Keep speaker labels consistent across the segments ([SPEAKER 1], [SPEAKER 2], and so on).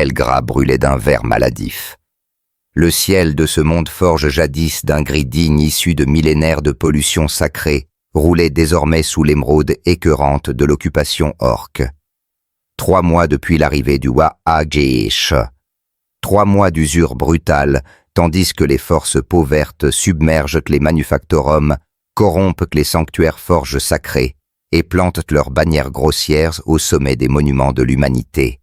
[SPEAKER 1] Elgra brûlait d'un ver maladif. Le ciel de ce monde forge jadis d'un gris digne issu de millénaires de pollution sacrée roulait désormais sous l'émeraude écœurante de l'occupation orque. 3 mois depuis l'arrivée du Waagesh. 3 mois d'usure brutale, tandis que les forces peau vertes submergent les manufactorums, corrompent les sanctuaires forges sacrées et plantent leurs bannières grossières au sommet des monuments de l'humanité.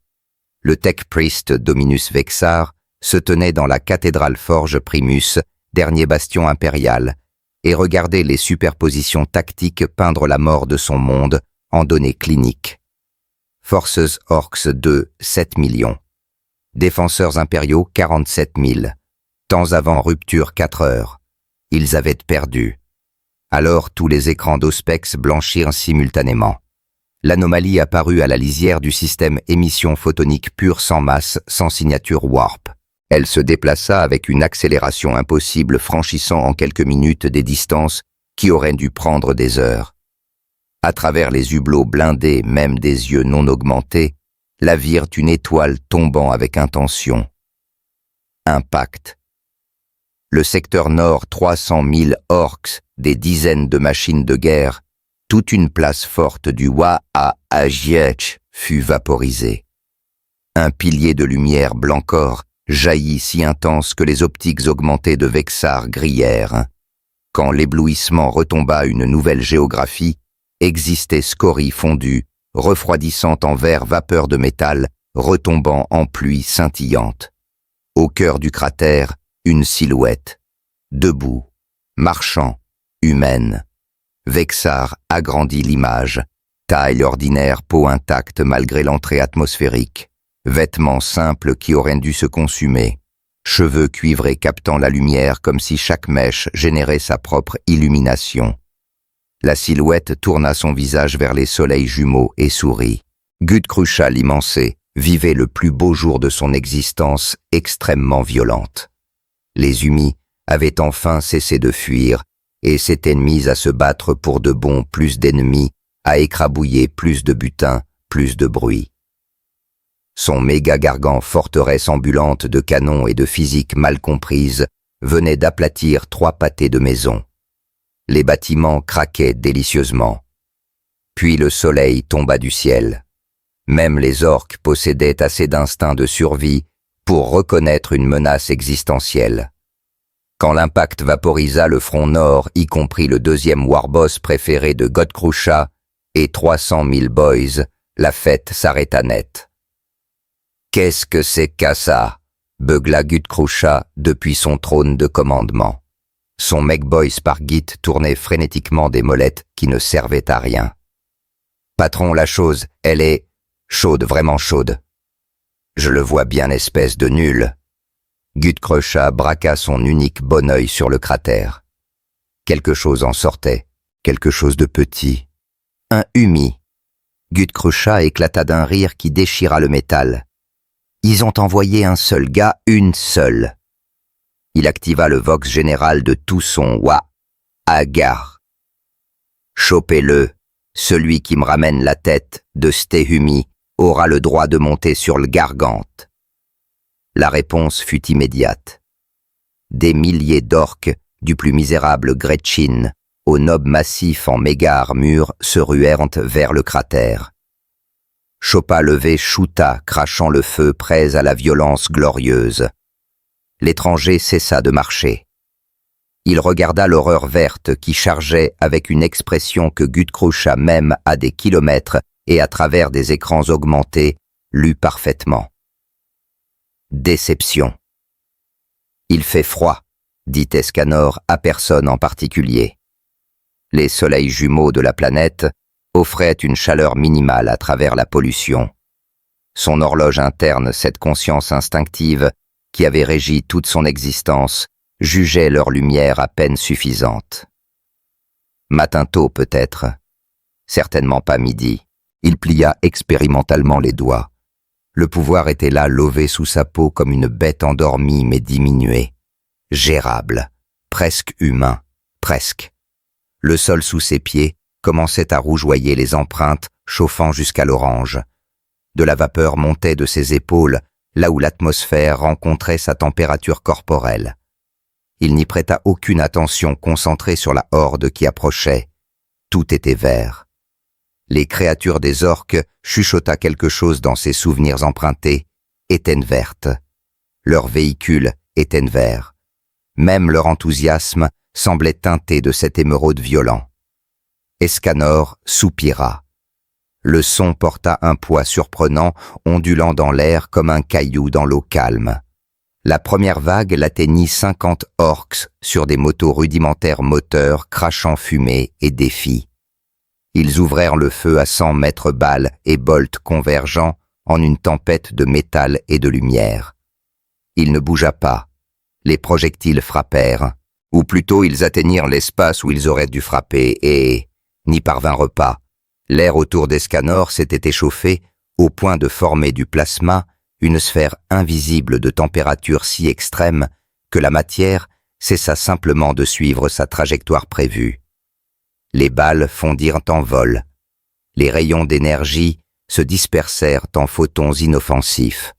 [SPEAKER 1] Le tech priest Dominus Vexar se tenait dans la cathédrale forge Primus, dernier bastion impérial, et regardait les superpositions tactiques peindre la mort de son monde en données cliniques. Forces Orcs 2, 7 millions. Défenseurs impériaux 47 000. Temps avant rupture 4 heures. Ils avaient perdu. Alors tous les écrans d'Auspex blanchirent simultanément. L'anomalie apparut à la lisière du système émission photonique pure sans masse, sans signature warp. Elle se déplaça avec une accélération impossible, franchissant en quelques minutes des distances qui auraient dû prendre des heures. À travers les hublots blindés, même des yeux non augmentés, la virent une étoile tombant avec intention. Impact. Le secteur nord, 300 000 orcs, des dizaines de machines de guerre, toute une place forte du Waagesh fut vaporisée. Un pilier de lumière blanc-or jaillit si intense que les optiques augmentées de Vexar grillèrent. Quand l'éblouissement retomba une nouvelle géographie, existait scorie fondue, refroidissant en verre vapeur de métal, retombant en pluie scintillante. Au cœur du cratère, une silhouette, debout, marchant, humaine. Vexar agrandit l'image, taille ordinaire, peau intacte malgré l'entrée atmosphérique, vêtements simples qui auraient dû se consumer, cheveux cuivrés captant la lumière comme si chaque mèche générait sa propre illumination. La silhouette tourna son visage vers les soleils jumeaux et sourit. Gudkrusha l'immensé vivait le plus beau jour de son existence extrêmement violente. Les Humis avaient enfin cessé de fuir et s'étaient mis à se battre pour de bon, plus d'ennemis, à écrabouiller plus de butin, plus de bruit. Son méga-gargant forteresse ambulante de canons et de physique mal comprise venait d'aplatir 3 pâtés de maison. Les bâtiments craquaient délicieusement. Puis le soleil tomba du ciel. Même les orques possédaient assez d'instinct de survie pour reconnaître une menace existentielle. Quand l'impact vaporisa le front nord, y compris le 2e warboss préféré de Gudkrusha et 300 000 boys, la fête s'arrêta net. « Qu'est-ce que c'est qu'à ça ?» beugla Gudkrusha depuis son trône de commandement. Son mech-boy Spargit tournait frénétiquement des molettes qui ne servaient à rien. « Patron, la chose, elle est chaude, vraiment chaude. »« Je le vois bien, espèce de nul. » Gudkrusha braqua son unique bon œil sur le cratère. Quelque chose en sortait, quelque chose de petit. Un Humi. Gudkrusha éclata d'un rire qui déchira le métal. Ils ont envoyé un seul gars, une seule. Il activa le vox général de tout son Waagesh. Chopez-le, celui qui me ramène la tête de Stehumi aura le droit de monter sur le Gargante. La réponse fut immédiate. Des milliers d'orques, du plus misérable Gretchin au noble massif en méga-armure, se ruèrent vers le cratère. Choppa levé shoota, crachant le feu, prêts à la violence glorieuse. L'étranger cessa de marcher. Il regarda l'horreur verte qui chargeait avec une expression que Gudkrusha, même à des kilomètres et à travers des écrans augmentés, lut parfaitement. Déception. Il fait froid, dit Escanor à personne en particulier. Les soleils jumeaux de la planète offrait une chaleur minimale à travers la pollution. Son horloge interne, cette conscience instinctive qui avait régi toute son existence, jugeait leur lumière à peine suffisante. Matin tôt peut-être, certainement pas midi. Il plia expérimentalement les doigts. Le pouvoir était là, lové sous sa peau comme une bête endormie mais diminuée. Gérable, presque humain, presque. Le sol sous ses pieds commençait à rougeoyer les empreintes, chauffant jusqu'à l'orange. De la vapeur montait de ses épaules, là où l'atmosphère rencontrait sa température corporelle. Il n'y prêta aucune attention concentrée sur la horde qui approchait. Tout était vert. Les créatures des orques chuchota quelque chose dans ses souvenirs empruntés, étaient vertes. Leurs véhicules étaient verts. Même leur enthousiasme semblait teinté de cet émeraude violent. Escanor soupira. Le son porta un poids surprenant, ondulant dans l'air comme un caillou dans l'eau calme. La première vague l'atteignit 50 orques sur des motos rudimentaires moteurs crachant fumée et défi. Ils ouvrèrent le feu à 100 mètres balles et bolts convergents en une tempête de métal et de lumière. Il ne bougea pas. Les projectiles frappèrent, ou plutôt ils atteignirent l'espace où ils auraient dû frapper et n'y parvinrent pas. L'air autour d'Escanor s'était échauffé au point de former du plasma une sphère invisible de température si extrême que la matière cessa simplement de suivre sa trajectoire prévue. Les balles fondirent en vol. Les rayons d'énergie se dispersèrent en photons inoffensifs.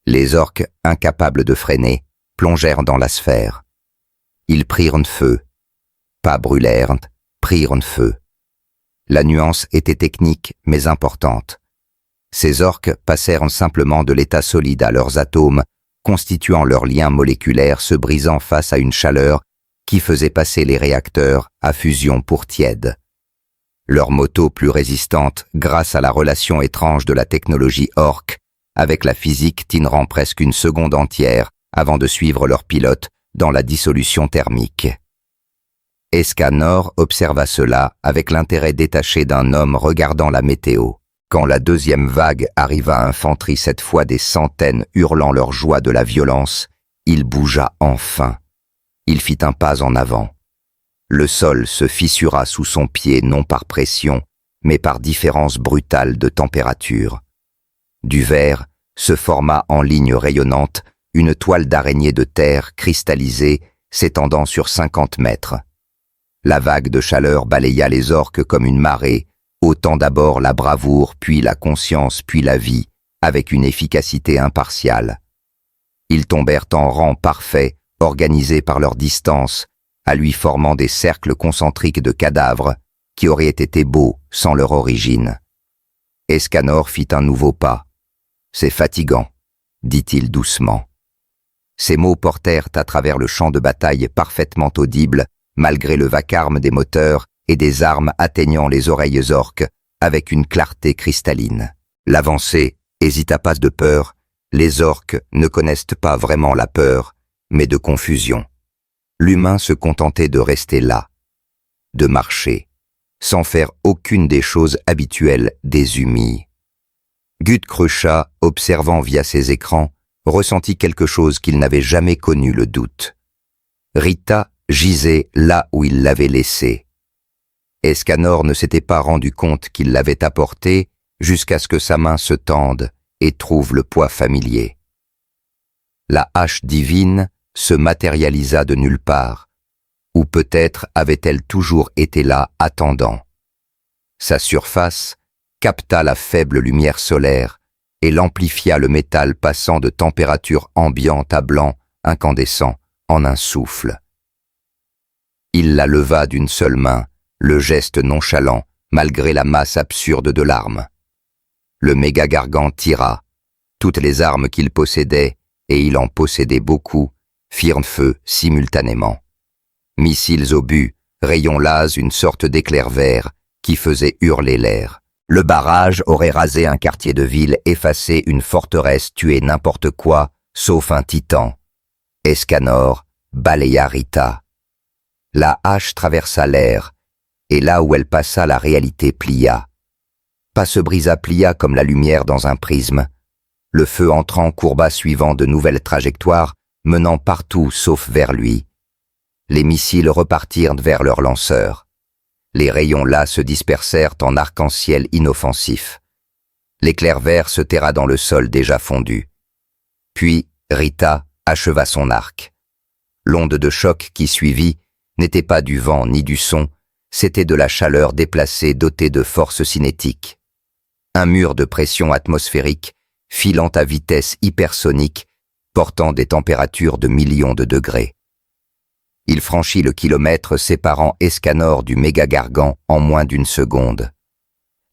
[SPEAKER 1] Les orques, incapables de freiner, plongèrent dans la sphère. Ils prirent feu. Pas brûlèrent, prirent feu. La nuance était technique mais importante. Ces orques passèrent simplement de l'état solide à leurs atomes, constituant leurs liens moléculaires se brisant face à une chaleur qui faisait passer les réacteurs à fusion pour tiède. Leur moto plus résistante grâce à la relation étrange de la technologie orque avec la physique tinrant presque une seconde entière avant de suivre leur pilote dans la dissolution thermique. Escanor observa cela avec l'intérêt détaché d'un homme regardant la météo. Quand la deuxième vague arriva à infanterie, cette fois des centaines hurlant leur joie de la violence, il bougea enfin. Il fit un pas en avant. Le sol se fissura sous son pied non par pression, mais par différence brutale de température. Du verre se forma en ligne rayonnante une toile d'araignée de terre cristallisée s'étendant sur 50 mètres. La vague de chaleur balaya les orques comme une marée, ôtant d'abord la bravoure, puis la conscience, puis la vie, avec une efficacité impartiale. Ils tombèrent en rang parfait, organisés par leur distance, à lui formant des cercles concentriques de cadavres qui auraient été beaux sans leur origine. Escanor fit un nouveau pas. « C'est fatigant », dit-il doucement. Ces mots portèrent à travers le champ de bataille parfaitement audible, malgré le vacarme des moteurs et des armes atteignant les oreilles orques avec une clarté cristalline. L'avancée hésita pas de peur. Les orques ne connaissent pas vraiment la peur, mais de confusion. L'humain se contentait de rester là, de marcher, sans faire aucune des choses habituelles des humis. Gutkrusha, observant via ses écrans, ressentit quelque chose qu'il n'avait jamais connu, le doute. Rita gisait là où il l'avait laissée. Escanor ne s'était pas rendu compte qu'il l'avait apportée jusqu'à ce que sa main se tende et trouve le poids familier. La hache divine se matérialisa de nulle part, ou peut-être avait-elle toujours été là attendant. Sa surface capta la faible lumière solaire et l'amplifia le métal passant de température ambiante à blanc incandescent en un souffle. Il la leva d'une seule main, le geste nonchalant, malgré la masse absurde de l'arme. Le méga-gargant tira. Toutes les armes qu'il possédait, et il en possédait beaucoup, firent feu simultanément. Missiles obus, rayons las, une sorte d'éclair vert qui faisait hurler l'air. Le barrage aurait rasé un quartier de ville, effacé une forteresse, tué n'importe quoi, sauf un titan. Escanor balaya Rita. La hache traversa l'air, et là où elle passa, la réalité plia. Pas se brisa, plia comme la lumière dans un prisme. Le feu entrant courba suivant de nouvelles trajectoires, menant partout sauf vers lui. Les missiles repartirent vers leurs lanceurs. Les rayons là se dispersèrent en arc-en-ciel inoffensif. L'éclair vert se terra dans le sol déjà fondu. Puis Rita acheva son arc. L'onde de choc qui suivit n'était pas du vent ni du son, c'était de la chaleur déplacée dotée de force cinétique. Un mur de pression atmosphérique filant à vitesse hypersonique, portant des températures de millions de degrés. Il franchit le kilomètre séparant Escanor du méga-gargan en moins d'une seconde.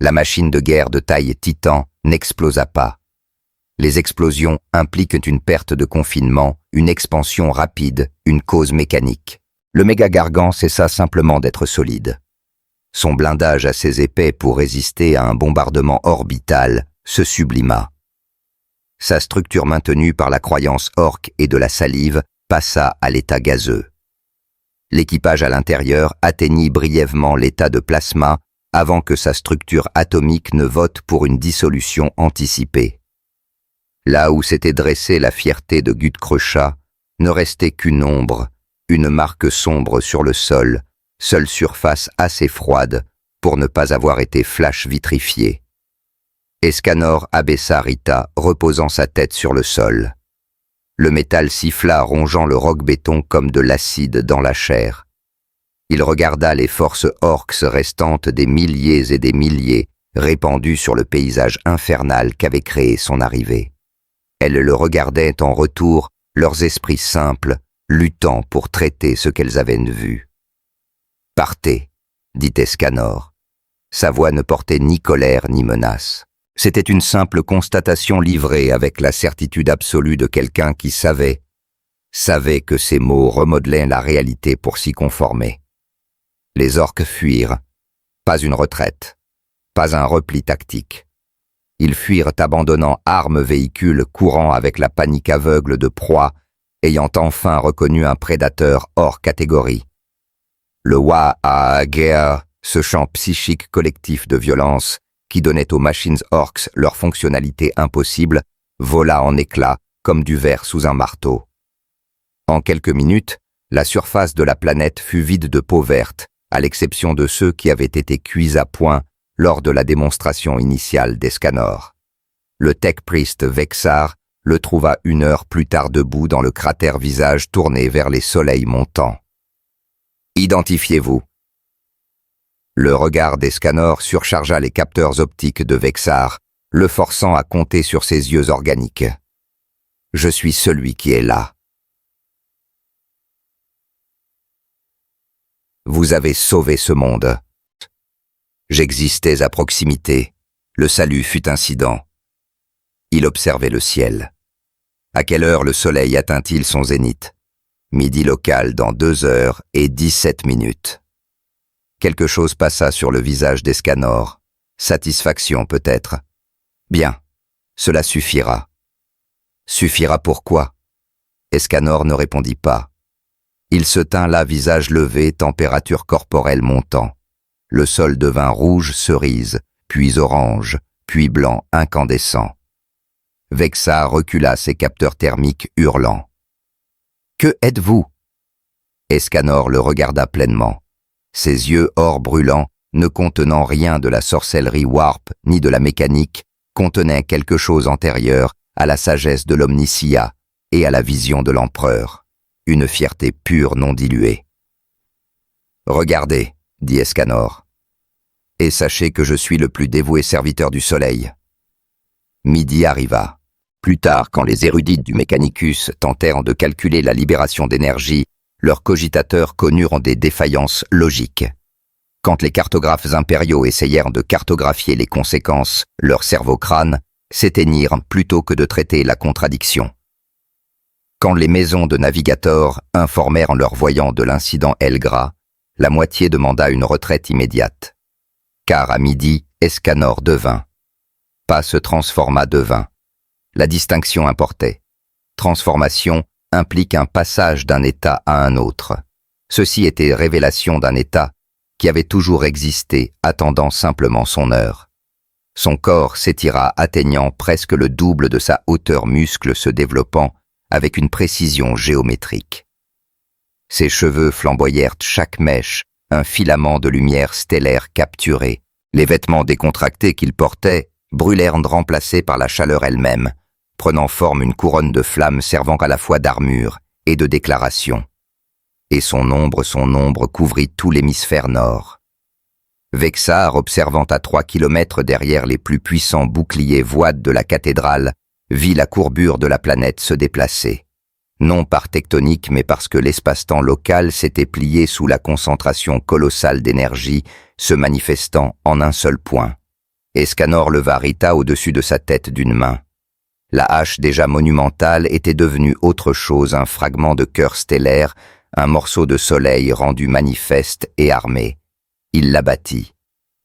[SPEAKER 1] La machine de guerre de taille titan n'explosa pas. Les explosions impliquent une perte de confinement, une expansion rapide, une cause mécanique. Le méga-gargan cessa simplement d'être solide. Son blindage assez épais pour résister à un bombardement orbital se sublima. Sa structure maintenue par la croyance orque et de la salive passa à l'état gazeux. L'équipage à l'intérieur atteignit brièvement l'état de plasma avant que sa structure atomique ne vote pour une dissolution anticipée. Là où s'était dressée la fierté de Gutkröcha, ne restait qu'une ombre, une marque sombre sur le sol, seule surface assez froide pour ne pas avoir été flash vitrifiée. Escanor abaissa Rita, reposant sa tête sur le sol. Le métal siffla, rongeant le roc-béton comme de l'acide dans la chair. Il regarda les forces orques restantes des milliers et des milliers, répandues sur le paysage infernal qu'avait créé son arrivée. Elles le regardaient en retour, leurs esprits simples, luttant pour traiter ce qu'elles avaient vu. « Partez », dit Escanor. Sa voix ne portait ni colère ni menace. C'était une simple constatation livrée avec la certitude absolue de quelqu'un qui savait que ces mots remodelaient la réalité pour s'y conformer. Les orques fuirent. Pas une retraite, pas un repli tactique. Ils fuirent abandonnant armes, véhicules, courant avec la panique aveugle de proie, ayant enfin reconnu un prédateur hors catégorie. Le Wa-a-Gea, ce chant psychique collectif de violence qui donnait aux machines orques leur fonctionnalité impossible, vola en éclats comme du verre sous un marteau. En quelques minutes, la surface de la planète fut vide de peau verte, à l'exception de ceux qui avaient été cuits à point lors de la démonstration initiale d'Escanor. Le tech priest Vexar le trouva 1 heure plus tard debout dans le cratère, visage tourné vers les soleils montants. « Identifiez-vous » Le regard d'Escanor surchargea les capteurs optiques de Vexar, le forçant à compter sur ses yeux organiques. « Je suis celui qui est là. » Vous avez sauvé ce monde. J'existais à proximité. Le salut fut incident. Il observait le ciel. À quelle heure le soleil atteint-il son zénith? Midi local dans 2 heures et 17 minutes. Quelque chose passa sur le visage d'Escanor. Satisfaction peut-être. Bien, cela suffira. Suffira pourquoi? Escanor ne répondit pas. Il se tint là, visage levé, température corporelle montant. Le sol devint rouge cerise, puis orange, puis blanc incandescent. Vexar recula ses capteurs thermiques, hurlant. « Que êtes-vous » Escanor le regarda pleinement. Ses yeux or brûlants, ne contenant rien de la sorcellerie warp ni de la mécanique, contenaient quelque chose antérieur à la sagesse de l'Omnicia et à la vision de l'empereur. Une fierté pure non diluée. « Regardez, » dit Escanor, « et sachez que je suis le plus dévoué serviteur du soleil. » Midi arriva. Plus tard, quand les érudites du Mechanicus tentèrent de calculer la libération d'énergie, leurs cogitateurs connurent des défaillances logiques. Quand les cartographes impériaux essayèrent de cartographier les conséquences, leurs cerveaux-crânes s'éteignirent plutôt que de traiter la contradiction. Quand les maisons de navigateurs informèrent leurs voyants de l'incident Elgra, la moitié demanda une retraite immédiate. Car à midi, Escanor devint. Pas se transforma devint. La distinction importait. Transformation implique un passage d'un état à un autre. Ceci était révélation d'un état qui avait toujours existé, attendant simplement son heure. Son corps s'étira, atteignant presque le double de sa hauteur, muscle se développant avec une précision géométrique. Ses cheveux flamboyèrent chaque mèche, un filament de lumière stellaire capturé. Les vêtements décontractés qu'il portait brûlèrent, remplacés par la chaleur elle-même, prenant forme une couronne de flammes servant à la fois d'armure et de déclaration. Et son ombre couvrit tout l'hémisphère nord. Vexar, observant à 3 kilomètres derrière les plus puissants boucliers voides de la cathédrale, vit la courbure de la planète se déplacer. Non par tectonique, mais parce que l'espace-temps local s'était plié sous la concentration colossale d'énergie se manifestant en un seul point. Escanor leva Rita au-dessus de sa tête d'une main. La hache déjà monumentale était devenue autre chose, un fragment de cœur stellaire, un morceau de soleil rendu manifeste et armé. Il l'abattit.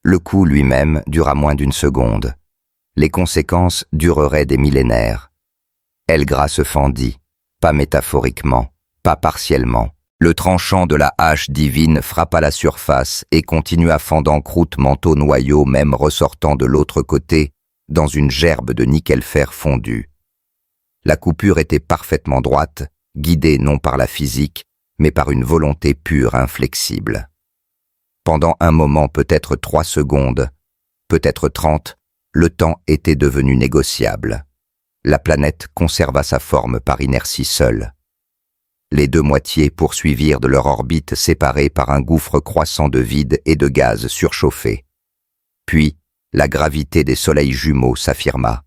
[SPEAKER 1] Le coup lui-même dura moins d'une seconde. Les conséquences dureraient des millénaires. Elgra se fendit, pas métaphoriquement, pas partiellement. Le tranchant de la hache divine frappa la surface et continua fendant croûte, manteau, noyau, même ressortant de l'autre côté, dans une gerbe de nickel-fer fondu. La coupure était parfaitement droite, guidée non par la physique, mais par une volonté pure, inflexible. Pendant un moment, peut-être 3 secondes, peut-être 30, le temps était devenu négociable. La planète conserva sa forme par inertie seule. Les deux moitiés poursuivirent de leur orbite séparées par un gouffre croissant de vide et de gaz surchauffés. Puis, la gravité des soleils jumeaux s'affirma.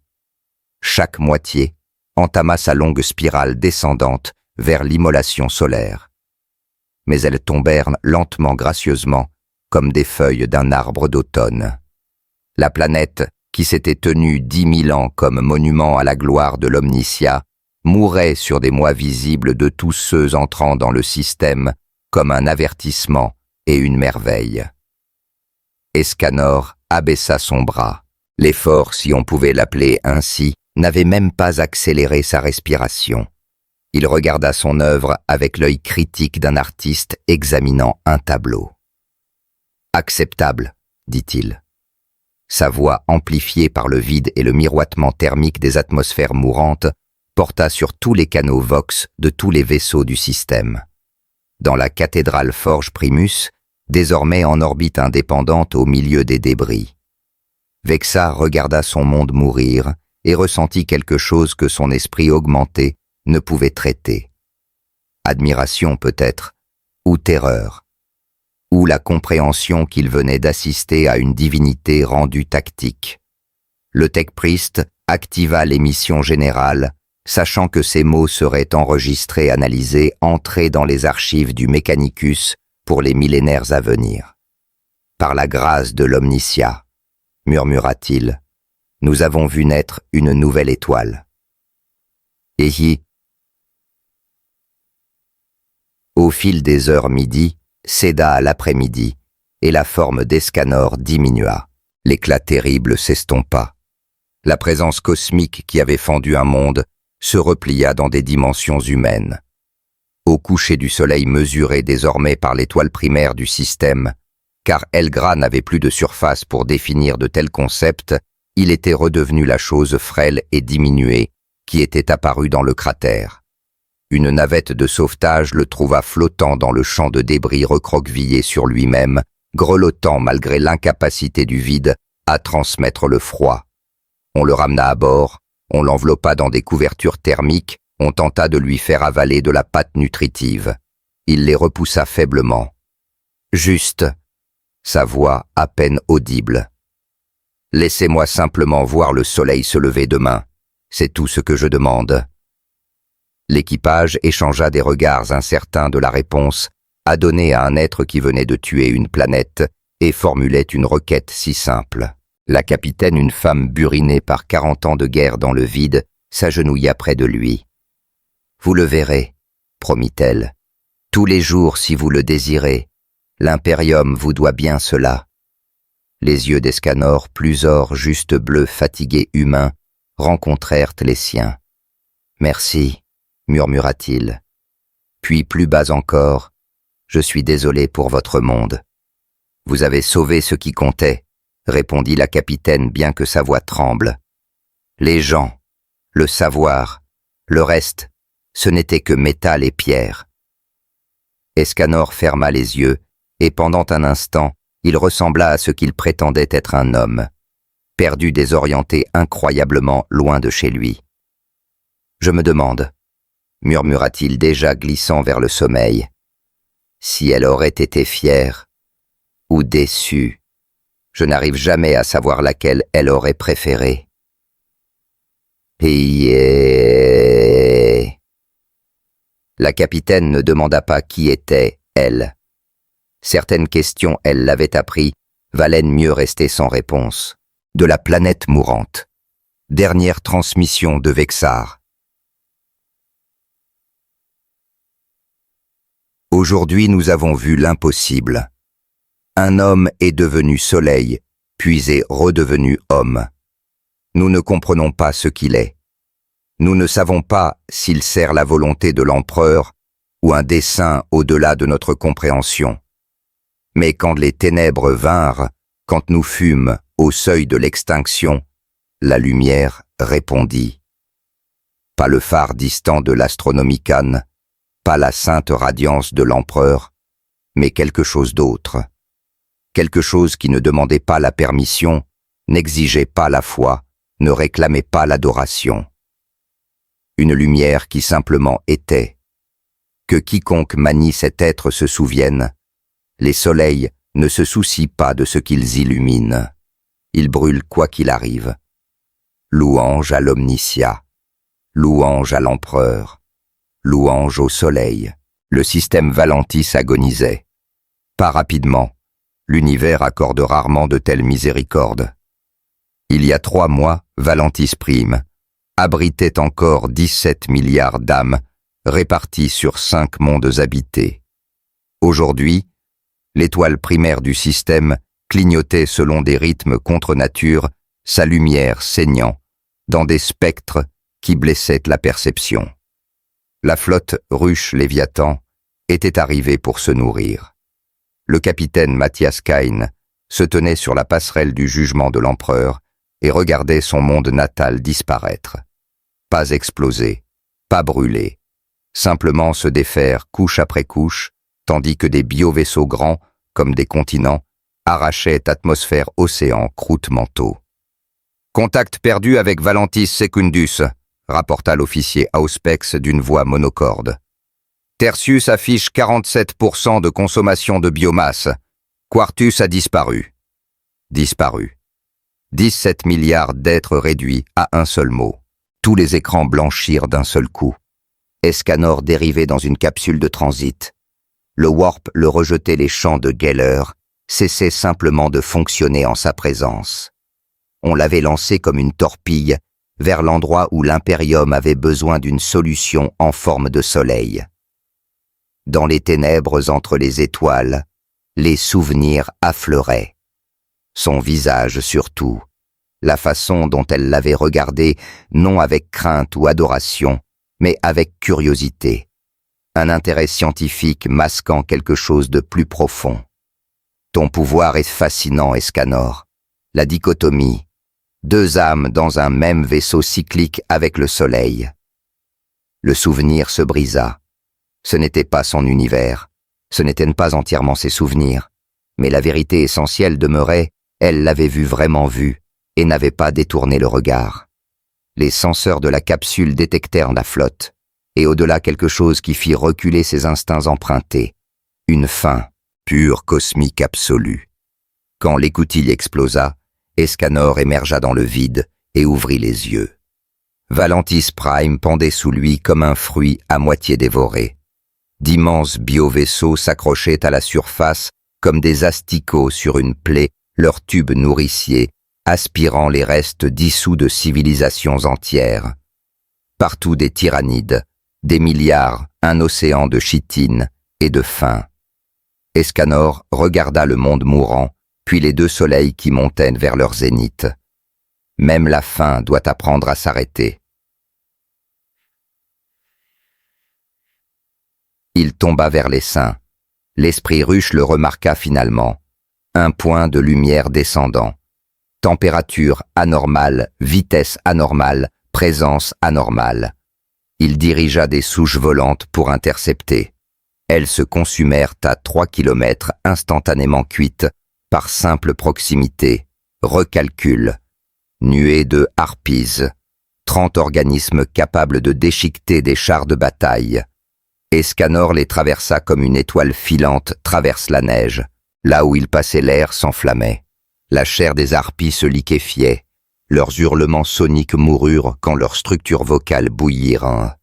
[SPEAKER 1] Chaque moitié entama sa longue spirale descendante vers l'immolation solaire. Mais elles tombèrent lentement, gracieusement, comme des feuilles d'un arbre d'automne. La planète, qui s'était tenue 10 000 ans comme monument à la gloire de l'Omnicia, mourait sur des mois visibles de tous ceux entrant dans le système comme un avertissement et une merveille. Escanor abaissa son bras. L'effort, si on pouvait l'appeler ainsi, n'avait même pas accéléré sa respiration. Il regarda son œuvre avec l'œil critique d'un artiste examinant un tableau. « Acceptable, dit-il. » Sa voix, amplifiée par le vide et le miroitement thermique des atmosphères mourantes, porta sur tous les canaux Vox de tous les vaisseaux du système. Dans la cathédrale Forge Primus, désormais en orbite indépendante au milieu des débris. Vexa regarda son monde mourir et ressentit quelque chose que son esprit augmenté ne pouvait traiter. Admiration peut-être, ou terreur, ou la compréhension qu'il venait d'assister à une divinité rendue tactique. Le Tech Priest activa l'émission générale, sachant que ces mots seraient enregistrés, analysés, entrés dans les archives du Mechanicus pour les millénaires à venir. Par la grâce de l'Omnicia, murmura-t-il, nous avons vu naître une nouvelle étoile. Et au fil des heures midi, céda à l'après-midi, et la forme d'Escanor diminua. L'éclat terrible s'estompa. La présence cosmique qui avait fendu un monde se replia dans des dimensions humaines. Au coucher du soleil mesuré désormais par l'étoile primaire du système, car Elgra n'avait plus de surface pour définir de tels concepts, il était redevenu la chose frêle et diminuée qui était apparue dans le cratère. Une navette de sauvetage le trouva flottant dans le champ de débris recroquevillé sur lui-même, grelottant malgré l'incapacité du vide à transmettre le froid. On le ramena à bord, on l'enveloppa dans des couvertures thermiques, on tenta de lui faire avaler de la pâte nutritive. Il les repoussa faiblement. Juste, sa voix à peine audible. Laissez-moi simplement voir le soleil se lever demain, c'est tout ce que je demande. L'équipage échangea des regards incertains de la réponse à donner à un être qui venait de tuer une planète et formulait une requête si simple. La capitaine, une femme burinée par 40 ans de guerre dans le vide, s'agenouilla près de lui. « Vous le verrez, » promit-elle, « tous les jours si vous le désirez. L'Imperium vous doit bien cela. » Les yeux d'Escanor, plus or, juste bleu, fatigué, humain, rencontrèrent les siens. « Merci, » murmura-t-il. Puis plus bas encore, « Je suis désolé pour votre monde. »« Vous avez sauvé ce qui comptait, » répondit la capitaine bien que sa voix tremble. « Les gens, le savoir, le reste, ce n'était que métal et pierre. » Escanor ferma les yeux, et pendant un instant, il ressembla à ce qu'il prétendait être un homme, perdu, désorienté, incroyablement loin de chez lui. « Je me demande, » murmura-t-il déjà glissant vers le sommeil, « si elle aurait été fière ou déçue. Je n'arrive jamais à savoir laquelle elle aurait préféré. » Et... La capitaine ne demanda pas qui était elle. Certaines questions, elle l'avait appris, valaient mieux rester sans réponse. De la planète mourante. Dernière transmission de Vexar. Aujourd'hui, nous avons vu l'impossible. Un homme est devenu soleil, puis est redevenu homme. Nous ne comprenons pas ce qu'il est. Nous ne savons pas s'il sert la volonté de l'empereur ou un dessein au-delà de notre compréhension. Mais quand les ténèbres vinrent, quand nous fûmes au seuil de l'extinction, la lumière répondit. Pas le phare distant de l'Astronomicon, pas la sainte radiance de l'empereur, mais quelque chose d'autre. Quelque chose qui ne demandait pas la permission, n'exigeait pas la foi, ne réclamait pas l'adoration. Une lumière qui simplement était. Que quiconque manie cet être se souvienne, les soleils ne se soucient pas de ce qu'ils illuminent. Ils brûlent quoi qu'il arrive. Louange à l'omniscia, louange à l'empereur, louange au soleil. Le système Valentis agonisait. Pas rapidement, l'univers accorde rarement de telles miséricordes. Il y a 3 mois, Valentis Prime abritait encore 17 milliards d'âmes réparties sur 5 mondes habités. Aujourd'hui, l'étoile primaire du système clignotait selon des rythmes contre nature, sa lumière saignant, dans des spectres qui blessaient la perception. La flotte Ruche-Léviathan était arrivée pour se nourrir. Le capitaine Matthias Kain se tenait sur la passerelle du jugement de l'empereur et regardait son monde natal disparaître. Pas exploser, pas brûler, simplement se défaire couche après couche, tandis que des biovaisseaux grands, comme des continents, arrachaient atmosphère, océan, croûte, manteau. « Contact perdu avec Valentis Secundus », rapporta l'officier Auspex d'une voix monocorde. « Tertius affiche 47% de consommation de biomasse. Quartus a disparu. » Disparu. 17 milliards d'êtres réduits à un seul mot. Tous les écrans blanchirent d'un seul coup. Escanor dérivait dans une capsule de transit. Le warp le rejetait les champs de Geller, cessait simplement de fonctionner en sa présence. On l'avait lancé comme une torpille vers l'endroit où l'Imperium avait besoin d'une solution en forme de soleil. Dans les ténèbres entre les étoiles, les souvenirs affleuraient. Son visage surtout, la façon dont elle l'avait regardé, non avec crainte ou adoration, mais avec curiosité. Un intérêt scientifique masquant quelque chose de plus profond. Ton pouvoir est fascinant, Escanor. La dichotomie. 2 âmes dans un même vaisseau cyclique avec le soleil. Le souvenir se brisa. Ce n'était pas son univers. Ce n'étaient pas entièrement ses souvenirs. Mais la vérité essentielle demeurait, elle l'avait vraiment vu, et n'avait pas détourné le regard. Les senseurs de la capsule détectèrent la flotte, et au-delà quelque chose qui fit reculer ses instincts empruntés. Une faim, pure, cosmique, absolue. Quand l'écoutille explosa, Escanor émergea dans le vide et ouvrit les yeux. Valentis Prime pendait sous lui comme un fruit à moitié dévoré. D'immenses biovaisseaux s'accrochaient à la surface comme des asticots sur une plaie, leurs tubes nourriciers, aspirant les restes dissous de civilisations entières. Partout des tyrannides, des milliards, un océan de chitine et de faim. Escanor regarda le monde mourant, puis les 2 soleils qui montaient vers leur zénith. Même la faim doit apprendre à s'arrêter. Il tomba vers l'essaim. L'esprit ruche le remarqua finalement. Un point de lumière descendant. Température anormale, vitesse anormale, présence anormale. Il dirigea des souches volantes pour intercepter. Elles se consumèrent à 3 kilomètres instantanément cuites, par simple proximité, recalcul. Nuée de harpies, 30 organismes capables de déchiqueter des chars de bataille. Escanor les traversa comme une étoile filante traverse la neige. Là où il passait l'air s'enflammait. La chair des harpies se liquéfiait. Leurs hurlements soniques moururent quand leurs structures vocales bouillirent.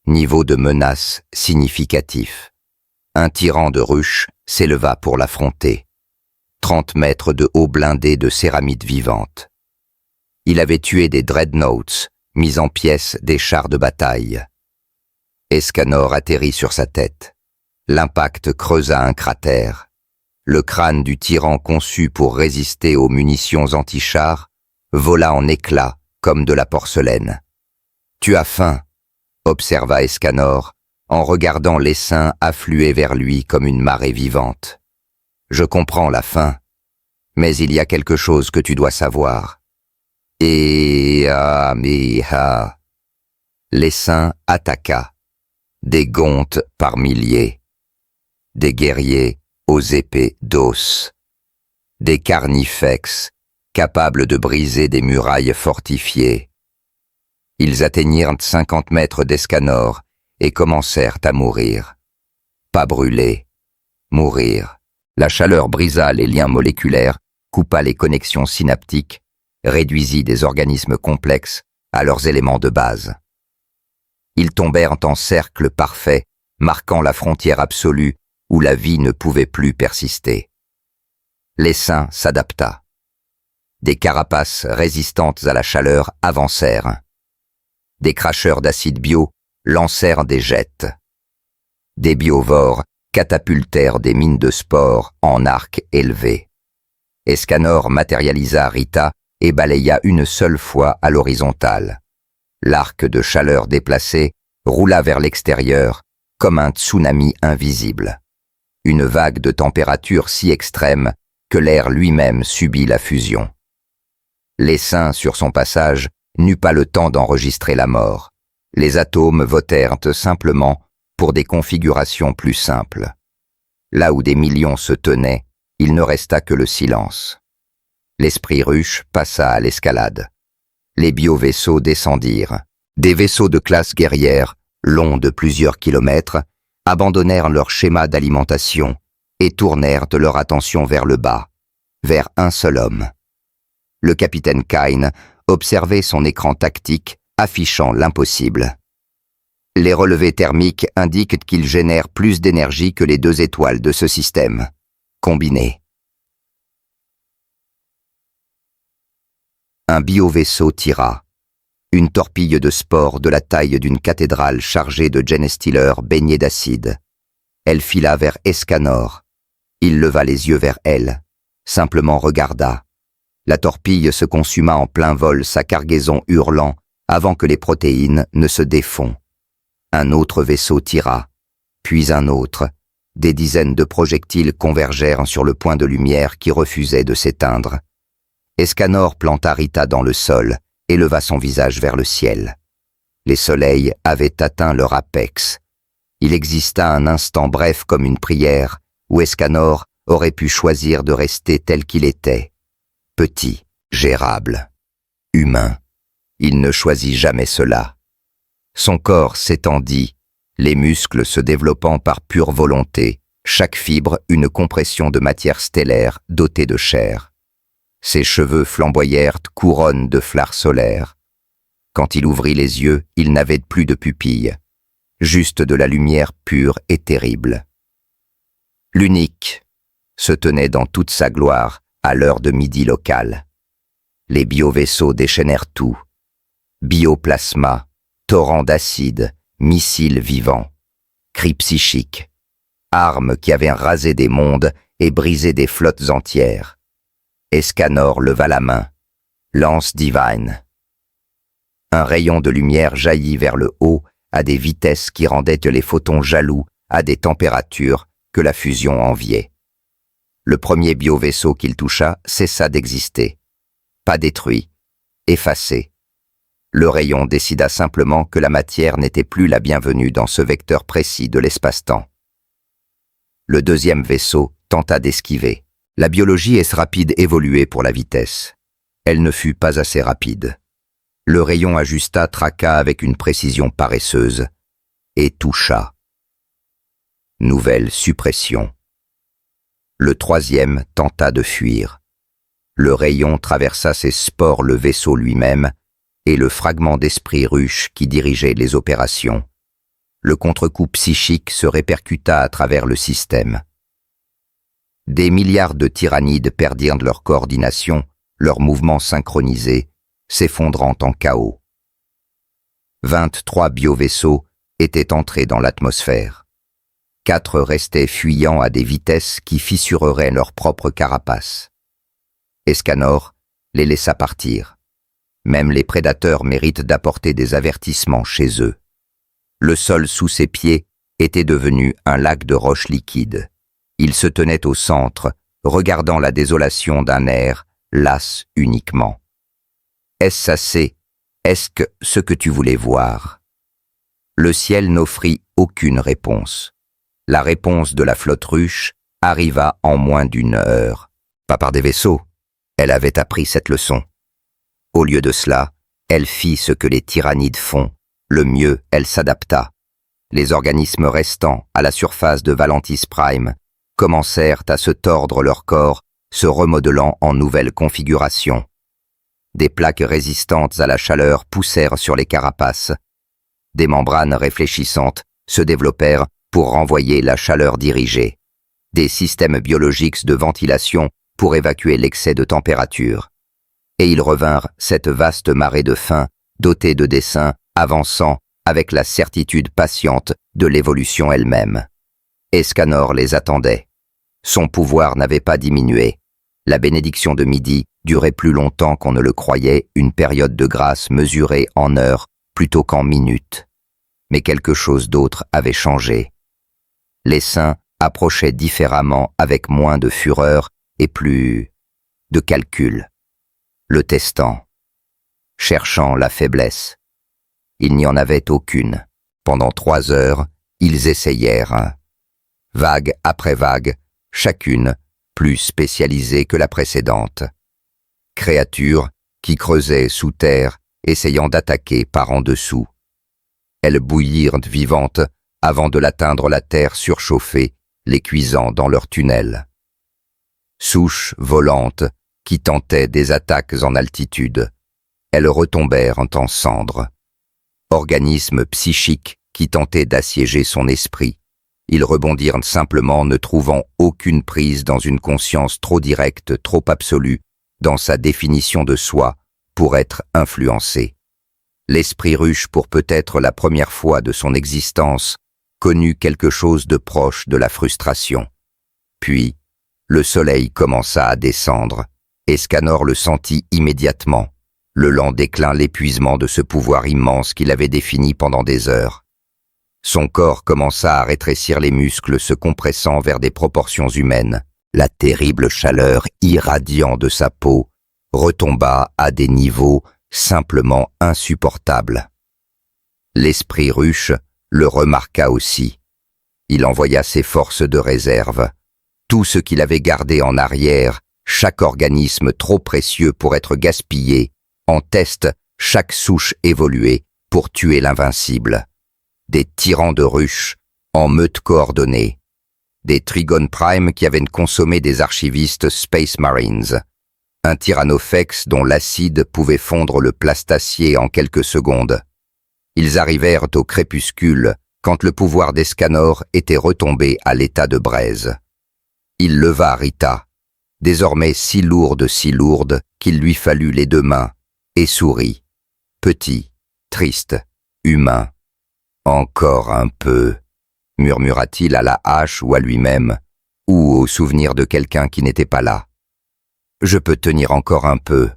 [SPEAKER 1] Niveau de menace significatif. Un tyran de ruche s'éleva pour l'affronter. 30 mètres de haut blindé de céramides vivantes. Il avait tué des dreadnoughts, mis en pièces des chars de bataille. Escanor atterrit sur sa tête. L'impact creusa un cratère. Le crâne du tyran conçu pour résister aux munitions anti-chars vola en éclats comme de la porcelaine. « Tu as faim », observa Escanor, en regardant l'essaim affluer vers lui comme une marée vivante. « Je comprends la faim, mais il y a quelque chose que tu dois savoir. » L'essaim attaqua, des gontes par milliers, des guerriers aux épées d'os, des carnifex capables de briser des murailles fortifiées. Ils atteignirent 50 mètres d'Escanor et commencèrent à mourir. Pas brûler, mourir. La chaleur brisa les liens moléculaires, coupa les connexions synaptiques, réduisit des organismes complexes à leurs éléments de base. Ils tombèrent en cercle parfait, marquant la frontière absolue où la vie ne pouvait plus persister. L'essaim s'adapta. Des carapaces résistantes à la chaleur avancèrent. Des cracheurs d'acide bio lancèrent des jets. Des biovores catapultèrent des mines de spores en arc élevé. Escanor matérialisa Rita et balaya une seule fois à l'horizontale. L'arc de chaleur déplacé roula vers l'extérieur comme un tsunami invisible. Une vague de température si extrême que l'air lui-même subit la fusion. L'essaim sur son passage n'eut pas le temps d'enregistrer la mort. Les atomes votèrent simplement pour des configurations plus simples. Là où des millions se tenaient, il ne resta que le silence. L'esprit ruche passa à l'escalade. Les biovaisseaux descendirent. Des vaisseaux de classe guerrière, longs de plusieurs kilomètres, abandonnèrent leur schéma d'alimentation et tournèrent leur attention vers le bas, vers un seul homme. Le capitaine Kine observait son écran tactique affichant l'impossible. Les relevés thermiques indiquent qu'il génère plus d'énergie que les 2 étoiles de ce système, combinés. Un biovaisseau tira. Une torpille de spore de la taille d'une cathédrale chargée de genestealers baignés d'acide. Elle fila vers Escanor. Il leva les yeux vers elle, simplement regarda. La torpille se consuma en plein vol, sa cargaison hurlant avant que les protéines ne se défont. Un autre vaisseau tira, puis un autre. Des dizaines de projectiles convergèrent sur le point de lumière qui refusait de s'éteindre. Escanor planta Rita dans le sol et leva son visage vers le ciel. Les soleils avaient atteint leur apex. Il exista un instant bref comme une prière où Escanor aurait pu choisir de rester tel qu'il était. Petit, gérable, humain. Il ne choisit jamais cela. Son corps s'étendit, les muscles se développant par pure volonté, chaque fibre une compression de matière stellaire dotée de chair. Ses cheveux flamboyèrent couronne de flards solaires. Quand il ouvrit les yeux, il n'avait plus de pupilles, juste de la lumière pure et terrible. L'unique se tenait dans toute sa gloire à l'heure de midi locale. Les biovaisseaux déchaînèrent tout. Bioplasma, torrents d'acide, missiles vivants, cris psychiques, armes qui avaient rasé des mondes et brisé des flottes entières. Escanor leva la main, lance divine. Un rayon de lumière jaillit vers le haut à des vitesses qui rendaient les photons jaloux à des températures que la fusion enviait. Le premier biovaisseau qu'il toucha cessa d'exister. Pas détruit, effacé. Le rayon décida simplement que la matière n'était plus la bienvenue dans ce vecteur précis de l'espace-temps. Le deuxième vaisseau tenta d'esquiver. La biologie est rapide évoluée pour la vitesse. Elle ne fut pas assez rapide. Le rayon ajusta traqua avec une précision paresseuse et toucha. Nouvelle suppression. Le troisième tenta de fuir. Le rayon traversa ses spores le vaisseau lui-même et le fragment d'esprit ruche qui dirigeait les opérations. Le contre-coup psychique se répercuta à travers le système. Des milliards de tyrannides perdirent leur coordination, leurs mouvements synchronisés, s'effondrant en chaos. 23 biovaisseaux étaient entrés dans l'atmosphère. 4 restaient fuyant à des vitesses qui fissureraient leur propre carapace. Escanor les laissa partir. Même les prédateurs méritent d'apporter des avertissements chez eux. Le sol sous ses pieds était devenu un lac de roches liquides. Il se tenait au centre, regardant la désolation d'un air, las uniquement. Est-ce assez? Est-ce que ce que tu voulais voir? Le ciel n'offrit aucune réponse. La réponse de la flotte ruche arriva en moins d'une heure. Pas par des vaisseaux. Elle avait appris cette leçon. Au lieu de cela, elle fit ce que les tyrannides font. Le mieux, elle s'adapta. Les organismes restants à la surface de Valentis Prime commencèrent à se tordre leur corps, se remodelant en nouvelles configurations. Des plaques résistantes à la chaleur poussèrent sur les carapaces. Des membranes réfléchissantes se développèrent pour renvoyer la chaleur dirigée. Des systèmes biologiques de ventilation pour évacuer l'excès de température. Et ils revinrent cette vaste marée de faim, dotée de desseins, avançant avec la certitude patiente de l'évolution elle-même. Escanor les attendait. Son pouvoir n'avait pas diminué. La bénédiction de midi durait plus longtemps qu'on ne le croyait, une période de grâce mesurée en heures plutôt qu'en minutes. Mais quelque chose d'autre avait changé. Les saints approchaient différemment, avec moins de fureur et plus de calcul, le testant, cherchant la faiblesse. Il n'y en avait aucune. Pendant 3 heures, ils essayèrent, vague après vague, chacune plus spécialisée que la précédente. Créatures qui creusaient sous terre, essayant d'attaquer par en dessous. Elles bouillirent vivantes avant de l'atteindre la terre surchauffée, les cuisant dans leurs tunnels. Souches volantes qui tentaient des attaques en altitude. Elles retombèrent en cendres. Organismes psychiques qui tentaient d'assiéger son esprit. Ils rebondirent simplement, ne trouvant aucune prise dans une conscience trop directe, trop absolue, dans sa définition de soi, pour être influencé. L'esprit ruche, pour peut-être la première fois de son existence, connut quelque chose de proche de la frustration. Puis, le soleil commença à descendre. Escanor le sentit immédiatement. Le lent déclin, l'épuisement de ce pouvoir immense qu'il avait défini pendant des heures. Son corps commença à rétrécir, les muscles se compressant vers des proportions humaines. La terrible chaleur irradiant de sa peau retomba à des niveaux simplement insupportables. L'esprit ruche le remarqua aussi. Il envoya ses forces de réserve. Tout ce qu'il avait gardé en arrière, chaque organisme trop précieux pour être gaspillé, en test, chaque souche évoluée pour tuer l'invincible. Des tyrans de ruches, en meute coordonnée. Des Trigon Prime qui avaient consommé des archivistes Space Marines. Un Tyrannophex dont l'acide pouvait fondre le plastacier en quelques secondes. Ils arrivèrent au crépuscule, quand le pouvoir d'Escanor était retombé à l'état de braise. Il leva Rita, désormais si lourde qu'il lui fallut les 2 mains, et sourit, petit, triste, humain. Encore un peu, murmura-t-il à la hache ou à lui-même, ou au souvenir de quelqu'un qui n'était pas là. Je peux tenir encore un peu.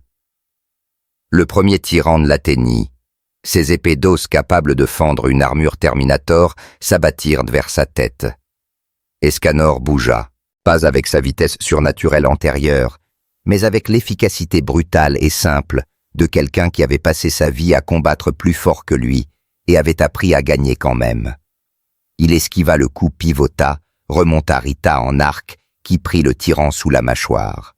[SPEAKER 1] Le premier tyran l'atteignit. Ses épées d'os capables de fendre une armure Terminator s'abattirent vers sa tête. Escanor bougea, pas avec sa vitesse surnaturelle antérieure, mais avec l'efficacité brutale et simple de quelqu'un qui avait passé sa vie à combattre plus fort que lui et avait appris à gagner quand même. Il esquiva le coup, pivota, remonta Rita en arc, qui prit le tyran sous la mâchoire.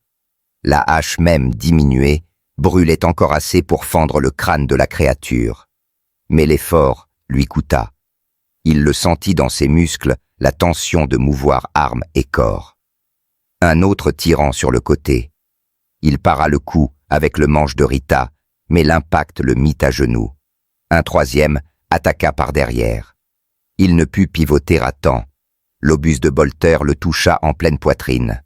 [SPEAKER 1] La hache même diminuée brûlait encore assez pour fendre le crâne de la créature. Mais l'effort lui coûta. Il le sentit dans ses muscles, la tension de mouvoir arme et corps. Un autre tyran sur le côté. Il para le coup avec le manche de Rita, mais l'impact le mit à genoux. Un troisième attaqua par derrière. Il ne put pivoter à temps. L'obus de Bolter le toucha en pleine poitrine.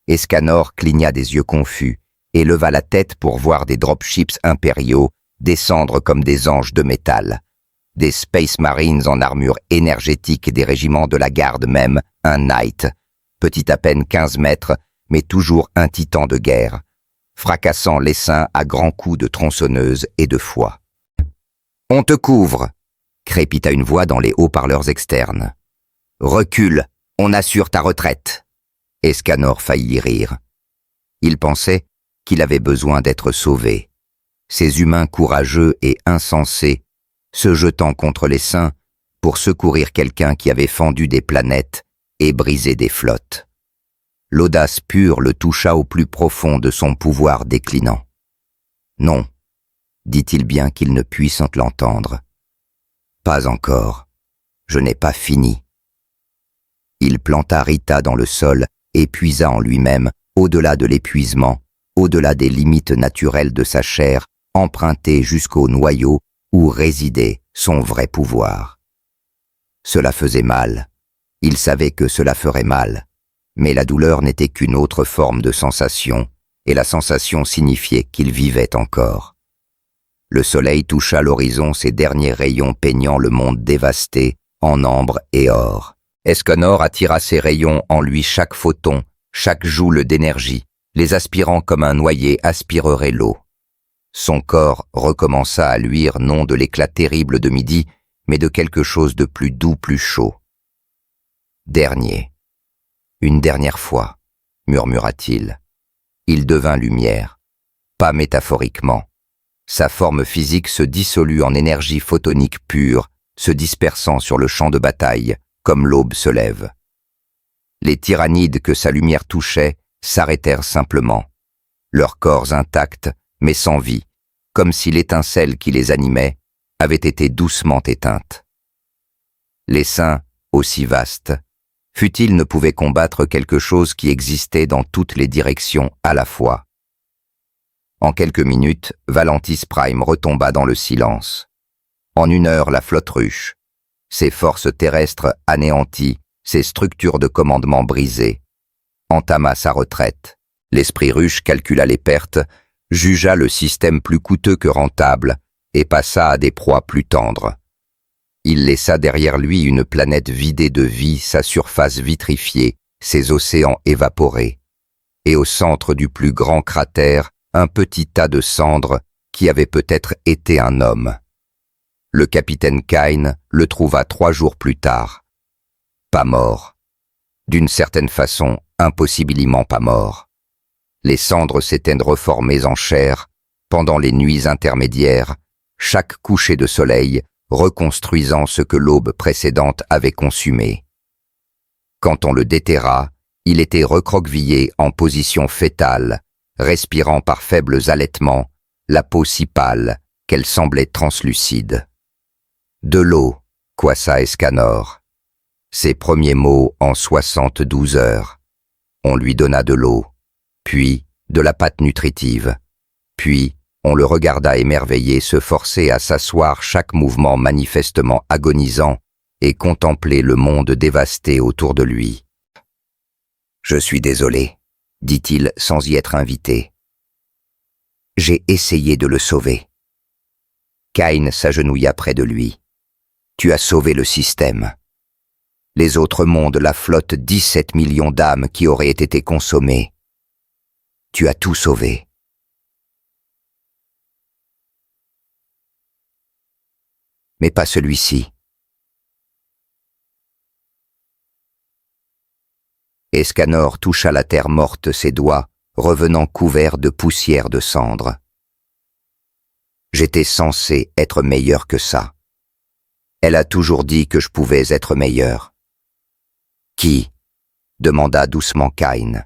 [SPEAKER 1] Escanor cligna des yeux confus et leva la tête pour voir des dropships impériaux descendre comme des anges de métal. Des Space Marines en armure énergétique des régiments de la garde même, un Knight, petit à peine 15 mètres, mais toujours un titan de guerre, fracassant l'essaim à grands coups de tronçonneuse et de foie. « On te couvre !» crépita une voix dans les haut-parleurs externes. « Recule, on assure ta retraite !» Escanor faillit rire. Il pensait qu'il avait besoin d'être sauvé. Ces humains courageux et insensés, se jetant contre les saints pour secourir quelqu'un qui avait fendu des planètes et brisé des flottes. L'audace pure le toucha au plus profond de son pouvoir déclinant. « Non », dit-il bien qu'il ne puisse l'entendre. « Pas encore. Je n'ai pas fini. » Il planta Rita dans le sol et puisa en lui-même, au-delà de l'épuisement, au-delà des limites naturelles de sa chair, empruntée jusqu'au noyau où résidait son vrai pouvoir. Cela faisait mal. Il savait que cela ferait mal, mais la douleur n'était qu'une autre forme de sensation, et la sensation signifiait qu'il vivait encore. Le soleil toucha l'horizon, ses derniers rayons peignant le monde dévasté en ambre et or. Escanor attira ses rayons en lui chaque photon, chaque joule d'énergie, les aspirant comme un noyer aspirerait l'eau. Son corps recommença à luire non de l'éclat terrible de midi, mais de quelque chose de plus doux, plus chaud. Dernier. Une dernière fois, murmura-t-il. Il devint lumière, pas métaphoriquement. Sa forme physique se dissolut en énergie photonique pure, se dispersant sur le champ de bataille, comme l'aube se lève. Les tyrannides que sa lumière touchait s'arrêtèrent simplement, leurs corps intacts, mais sans vie, comme si l'étincelle qui les animait avait été doucement éteinte. Les saints, aussi vastes, fût-il ne pouvaient combattre quelque chose qui existait dans toutes les directions à la fois. En quelques minutes, Valentis Prime retomba dans le silence. En 1 heure, la flotte ruche, ses forces terrestres anéanties, ses structures de commandement brisées, entama sa retraite. L'esprit ruche calcula les pertes, jugea le système plus coûteux que rentable et passa à des proies plus tendres. Il laissa derrière lui une planète vidée de vie, sa surface vitrifiée, ses océans évaporés, et au centre du plus grand cratère, un petit tas de cendres qui avait peut-être été un homme. Le capitaine Kine le trouva 3 jours plus tard. Pas mort. D'une certaine façon, impossiblement pas mort. Les cendres s'étaient reformées en chair, pendant les nuits intermédiaires, chaque coucher de soleil reconstruisant ce que l'aube précédente avait consumé. Quand on le déterra, il était recroquevillé en position fœtale, respirant par faibles allaitements, la peau si pâle qu'elle semblait translucide. « De l'eau », coissa Escanor. Ses premiers mots en 72 heures. On lui donna de l'eau, puis de la pâte nutritive, puis on le regarda émerveillé se forcer à s'asseoir, chaque mouvement manifestement agonisant, et contempler le monde dévasté autour de lui. « Je suis désolé », dit-il sans y être invité. « J'ai essayé de le sauver. » Kine s'agenouilla près de lui. « Tu as sauvé le système. Les autres mondes, la flotte, 17 millions d'âmes qui auraient été consommées. Tu as tout sauvé. » Mais pas celui-ci. Escanor toucha la terre morte, ses doigts, revenant couverts de poussière de cendres. J'étais censé être meilleur que ça. Elle a toujours dit que je pouvais être meilleur. Qui? Demanda doucement Kine.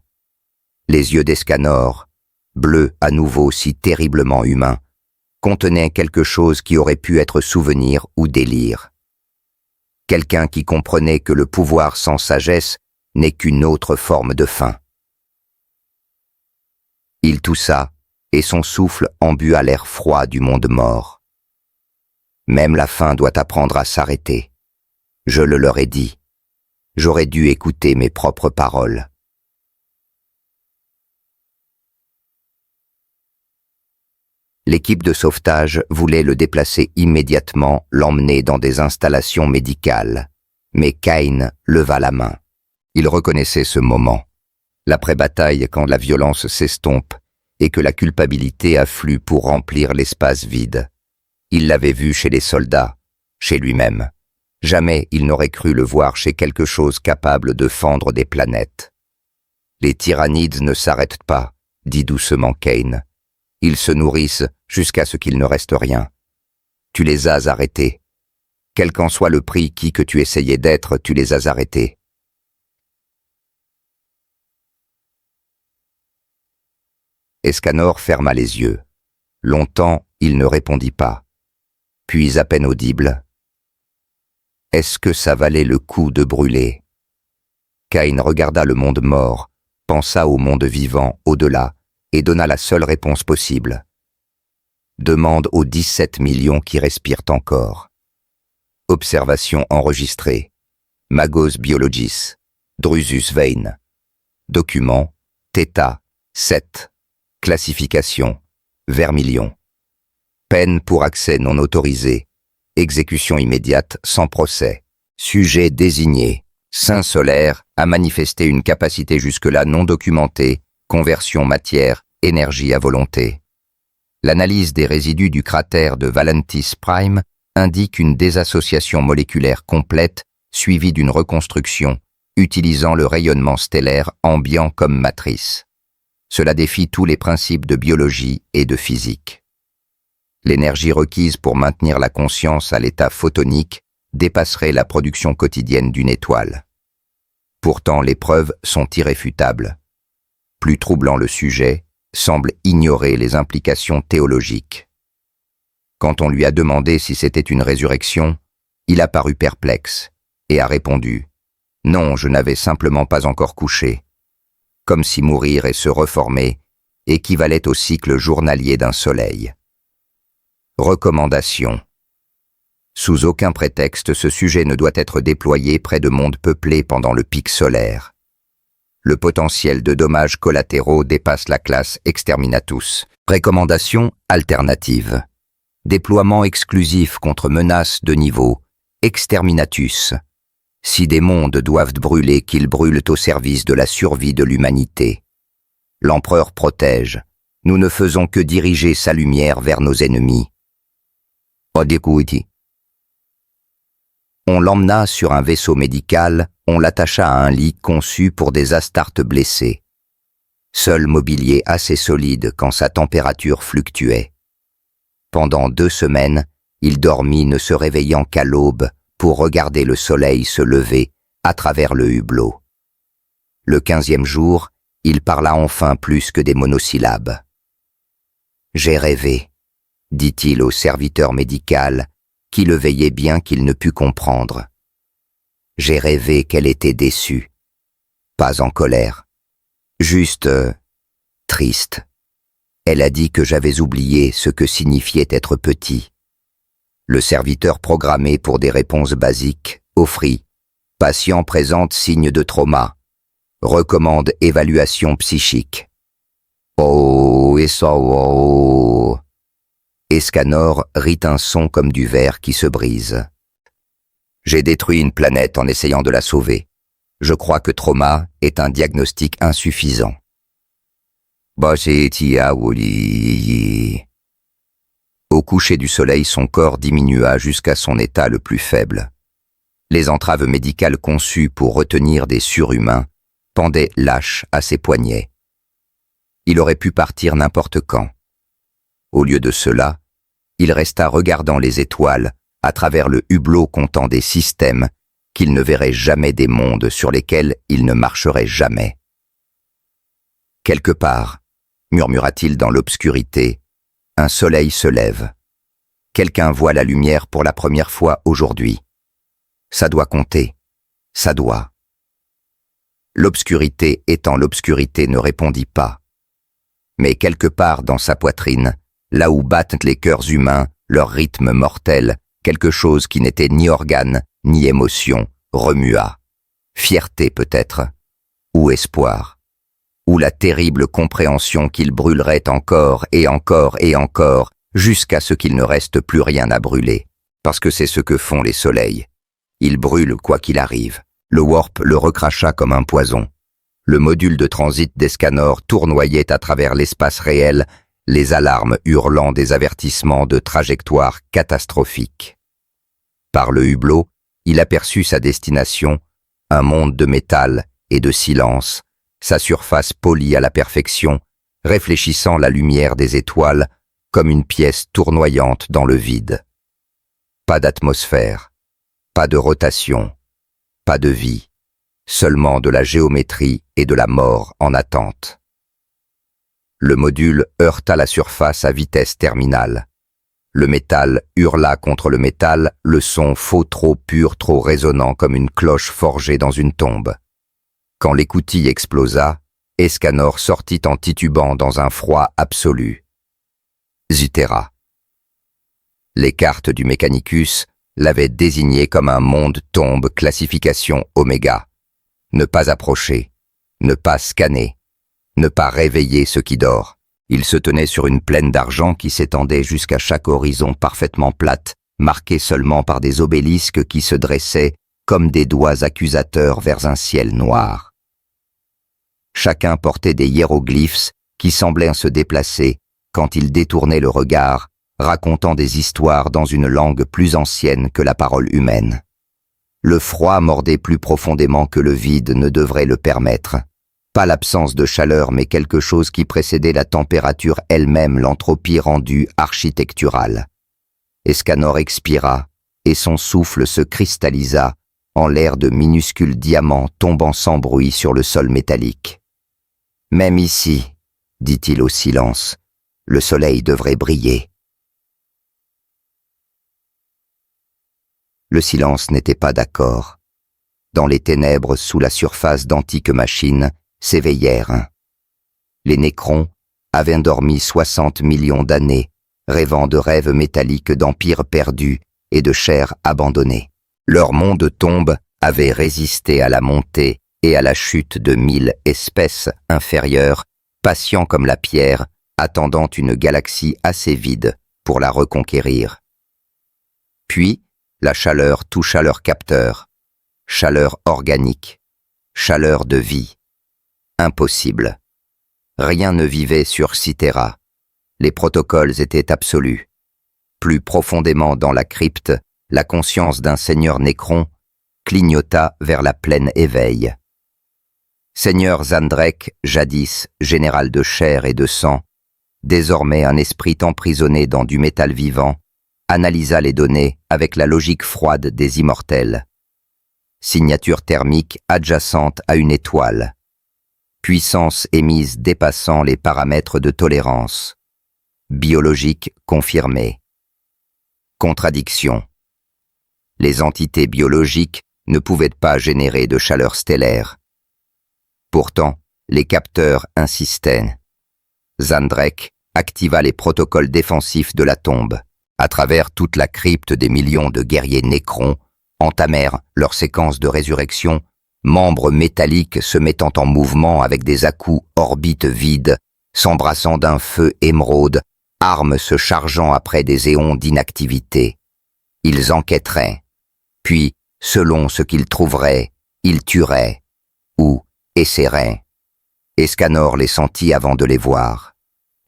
[SPEAKER 1] Les yeux d'Escanor, bleus à nouveau si terriblement humains, contenait quelque chose qui aurait pu être souvenir ou délire. Quelqu'un qui comprenait que le pouvoir sans sagesse n'est qu'une autre forme de faim. Il toussa, et son souffle embua l'air froid du monde mort. Même la faim doit apprendre à s'arrêter. Je le leur ai dit. J'aurais dû écouter mes propres paroles. L'équipe de sauvetage voulait le déplacer immédiatement, l'emmener dans des installations médicales. Mais Kane leva la main. Il reconnaissait ce moment. L'après-bataille, quand la violence s'estompe et que la culpabilité afflue pour remplir l'espace vide. Il l'avait vu chez les soldats, chez lui-même. Jamais il n'aurait cru le voir chez quelque chose capable de fendre des planètes. Les tyrannides ne s'arrêtent pas, dit doucement Kane. Ils se nourrissent jusqu'à ce qu'il ne reste rien. Tu les as arrêtés. Quel qu'en soit le prix qui que tu essayais d'être, tu les as arrêtés. Escanor ferma les yeux. Longtemps, il ne répondit pas. Puis à peine audible. Est-ce que ça valait le coup de brûler? Kane regarda le monde mort, pensa au monde vivant, au-delà, et donna la seule réponse possible. Demande aux 17 millions qui respirent encore. Observation enregistrée. Magos Biologis. Drusus Vein. Document. Theta. 7. Classification. Vermilion. Peine pour accès non autorisé. Exécution immédiate sans procès. Sujet désigné. Saint solaire a manifesté une capacité jusque-là non documentée. Conversion matière, énergie à volonté. L'analyse des résidus du cratère de Valentis Prime indique une désassociation moléculaire complète suivie d'une reconstruction utilisant le rayonnement stellaire ambiant comme matrice. Cela défie tous les principes de biologie et de physique. L'énergie requise pour maintenir la conscience à l'état photonique dépasserait la production quotidienne d'une étoile. Pourtant, les preuves sont irréfutables. Plus troublant le sujet, semble ignorer les implications théologiques. Quand on lui a demandé si c'était une résurrection, il a paru perplexe et a répondu « Non, je n'avais simplement pas encore couché », comme si mourir et se reformer équivalait au cycle journalier d'un soleil. Recommandation. Sous aucun prétexte, ce sujet ne doit être déployé près de mondes peuplés pendant le pic solaire. Le potentiel de dommages collatéraux dépasse la classe Exterminatus. Recommandation alternative. Déploiement exclusif contre menace de niveau Exterminatus. Si des mondes doivent brûler, qu'ils brûlent au service de la survie de l'humanité. L'empereur protège. Nous ne faisons que diriger sa lumière vers nos ennemis. On l'emmena sur un vaisseau médical, on l'attacha à un lit conçu pour des Astartes blessés. Seul mobilier assez solide quand sa température fluctuait. Pendant 2 semaines, il dormit ne se réveillant qu'à l'aube pour regarder le soleil se lever à travers le hublot. Le 15e jour, il parla enfin plus que des monosyllabes. « J'ai rêvé », dit-il au serviteur médical, qui le veillait bien qu'il ne put comprendre. J'ai rêvé qu'elle était déçue, pas en colère, juste triste. Elle a dit que j'avais oublié ce que signifiait être petit. Le serviteur programmé pour des réponses basiques offrit « Patient présente signe de trauma. Recommande évaluation psychique. » Oh, et ça, oh. Escanor rit un son comme du verre qui se brise. J'ai détruit une planète en essayant de la sauver. Je crois que trauma est un diagnostic insuffisant. Au coucher du soleil, son corps diminua jusqu'à son état le plus faible. Les entraves médicales conçues pour retenir des surhumains pendaient lâches à ses poignets. Il aurait pu partir n'importe quand. Au lieu de cela, il resta regardant les étoiles à travers le hublot comptant des systèmes qu'il ne verrait jamais, des mondes sur lesquels il ne marcherait jamais. Quelque part, murmura-t-il dans l'obscurité, un soleil se lève. Quelqu'un voit la lumière pour la première fois aujourd'hui. Ça doit compter. Ça doit. L'obscurité étant l'obscurité ne répondit pas. Mais quelque part dans sa poitrine, là où battent les cœurs humains, leur rythme mortel, quelque chose qui n'était ni organe, ni émotion, remua. Fierté peut-être, ou espoir, ou la terrible compréhension qu'il brûlerait encore et encore et encore, jusqu'à ce qu'il ne reste plus rien à brûler. Parce que c'est ce que font les soleils. Ils brûlent quoi qu'il arrive. Le warp le recracha comme un poison. Le module de transit d'Escanor tournoyait à travers l'espace réel, les alarmes hurlant des avertissements de trajectoire catastrophique. Par le hublot, il aperçut sa destination, un monde de métal et de silence, sa surface polie à la perfection, réfléchissant la lumière des étoiles comme une pièce tournoyante dans le vide. Pas d'atmosphère, pas de rotation, pas de vie, seulement de la géométrie et de la mort en attente. Le module heurta la surface à vitesse terminale. Le métal hurla contre le métal, le son faux trop pur, trop résonnant comme une cloche forgée dans une tombe. Quand l'écoutille explosa, Escanor sortit en titubant dans un froid absolu. Zutera. Les cartes du Mechanicus l'avaient désigné comme un monde tombe classification Oméga. Ne pas approcher, ne pas scanner, ne pas réveiller ce qui dort. Il se tenait sur une plaine d'argent qui s'étendait jusqu'à chaque horizon parfaitement plate, marquée seulement par des obélisques qui se dressaient comme des doigts accusateurs vers un ciel noir. Chacun portait des hiéroglyphes qui semblaient se déplacer quand il détournait le regard, racontant des histoires dans une langue plus ancienne que la parole humaine. Le froid mordait plus profondément que le vide ne devrait le permettre. Pas l'absence de chaleur, mais quelque chose qui précédait la température elle-même, l'entropie rendue architecturale. Escanor expira, et son souffle se cristallisa en l'air de minuscules diamants tombant sans bruit sur le sol métallique. « Même ici, dit-il au silence, le soleil devrait briller. » Le silence n'était pas d'accord. Dans les ténèbres, sous la surface d'antiques machines, s'éveillèrent. Les Nécrons avaient dormi 60 millions d'années, rêvant de rêves métalliques d'empires perdus et de chair abandonnée. Leur monde tombe avait résisté à la montée et à la chute de 1000 espèces inférieures, patients comme la pierre, attendant une galaxie assez vide pour la reconquérir. Puis, la chaleur toucha leur capteur, chaleur organique, chaleur de vie. Impossible. Rien ne vivait sur Cythera. Les protocoles étaient absolus. Plus profondément dans la crypte, la conscience d'un seigneur Nécron clignota vers la pleine éveil. Seigneur Zandrek, jadis général de chair et de sang, désormais un esprit emprisonné dans du métal vivant, analysa les données avec la logique froide des immortels. Signature thermique adjacente à une étoile. Puissance émise dépassant les paramètres de tolérance. Biologique confirmée. Contradiction. Les entités biologiques ne pouvaient pas générer de chaleur stellaire. Pourtant, les capteurs insistaient. Zandrek activa les protocoles défensifs de la tombe. À travers toute la crypte, des millions de guerriers Nécrons entamèrent leur séquence de résurrection, membres métalliques se mettant en mouvement avec des à-coups orbites vides, s'embrassant d'un feu émeraude, armes se chargeant après des éons d'inactivité. Ils enquêteraient, puis, selon ce qu'ils trouveraient, ils tueraient, ou essaieraient. Escanor les sentit avant de les voir.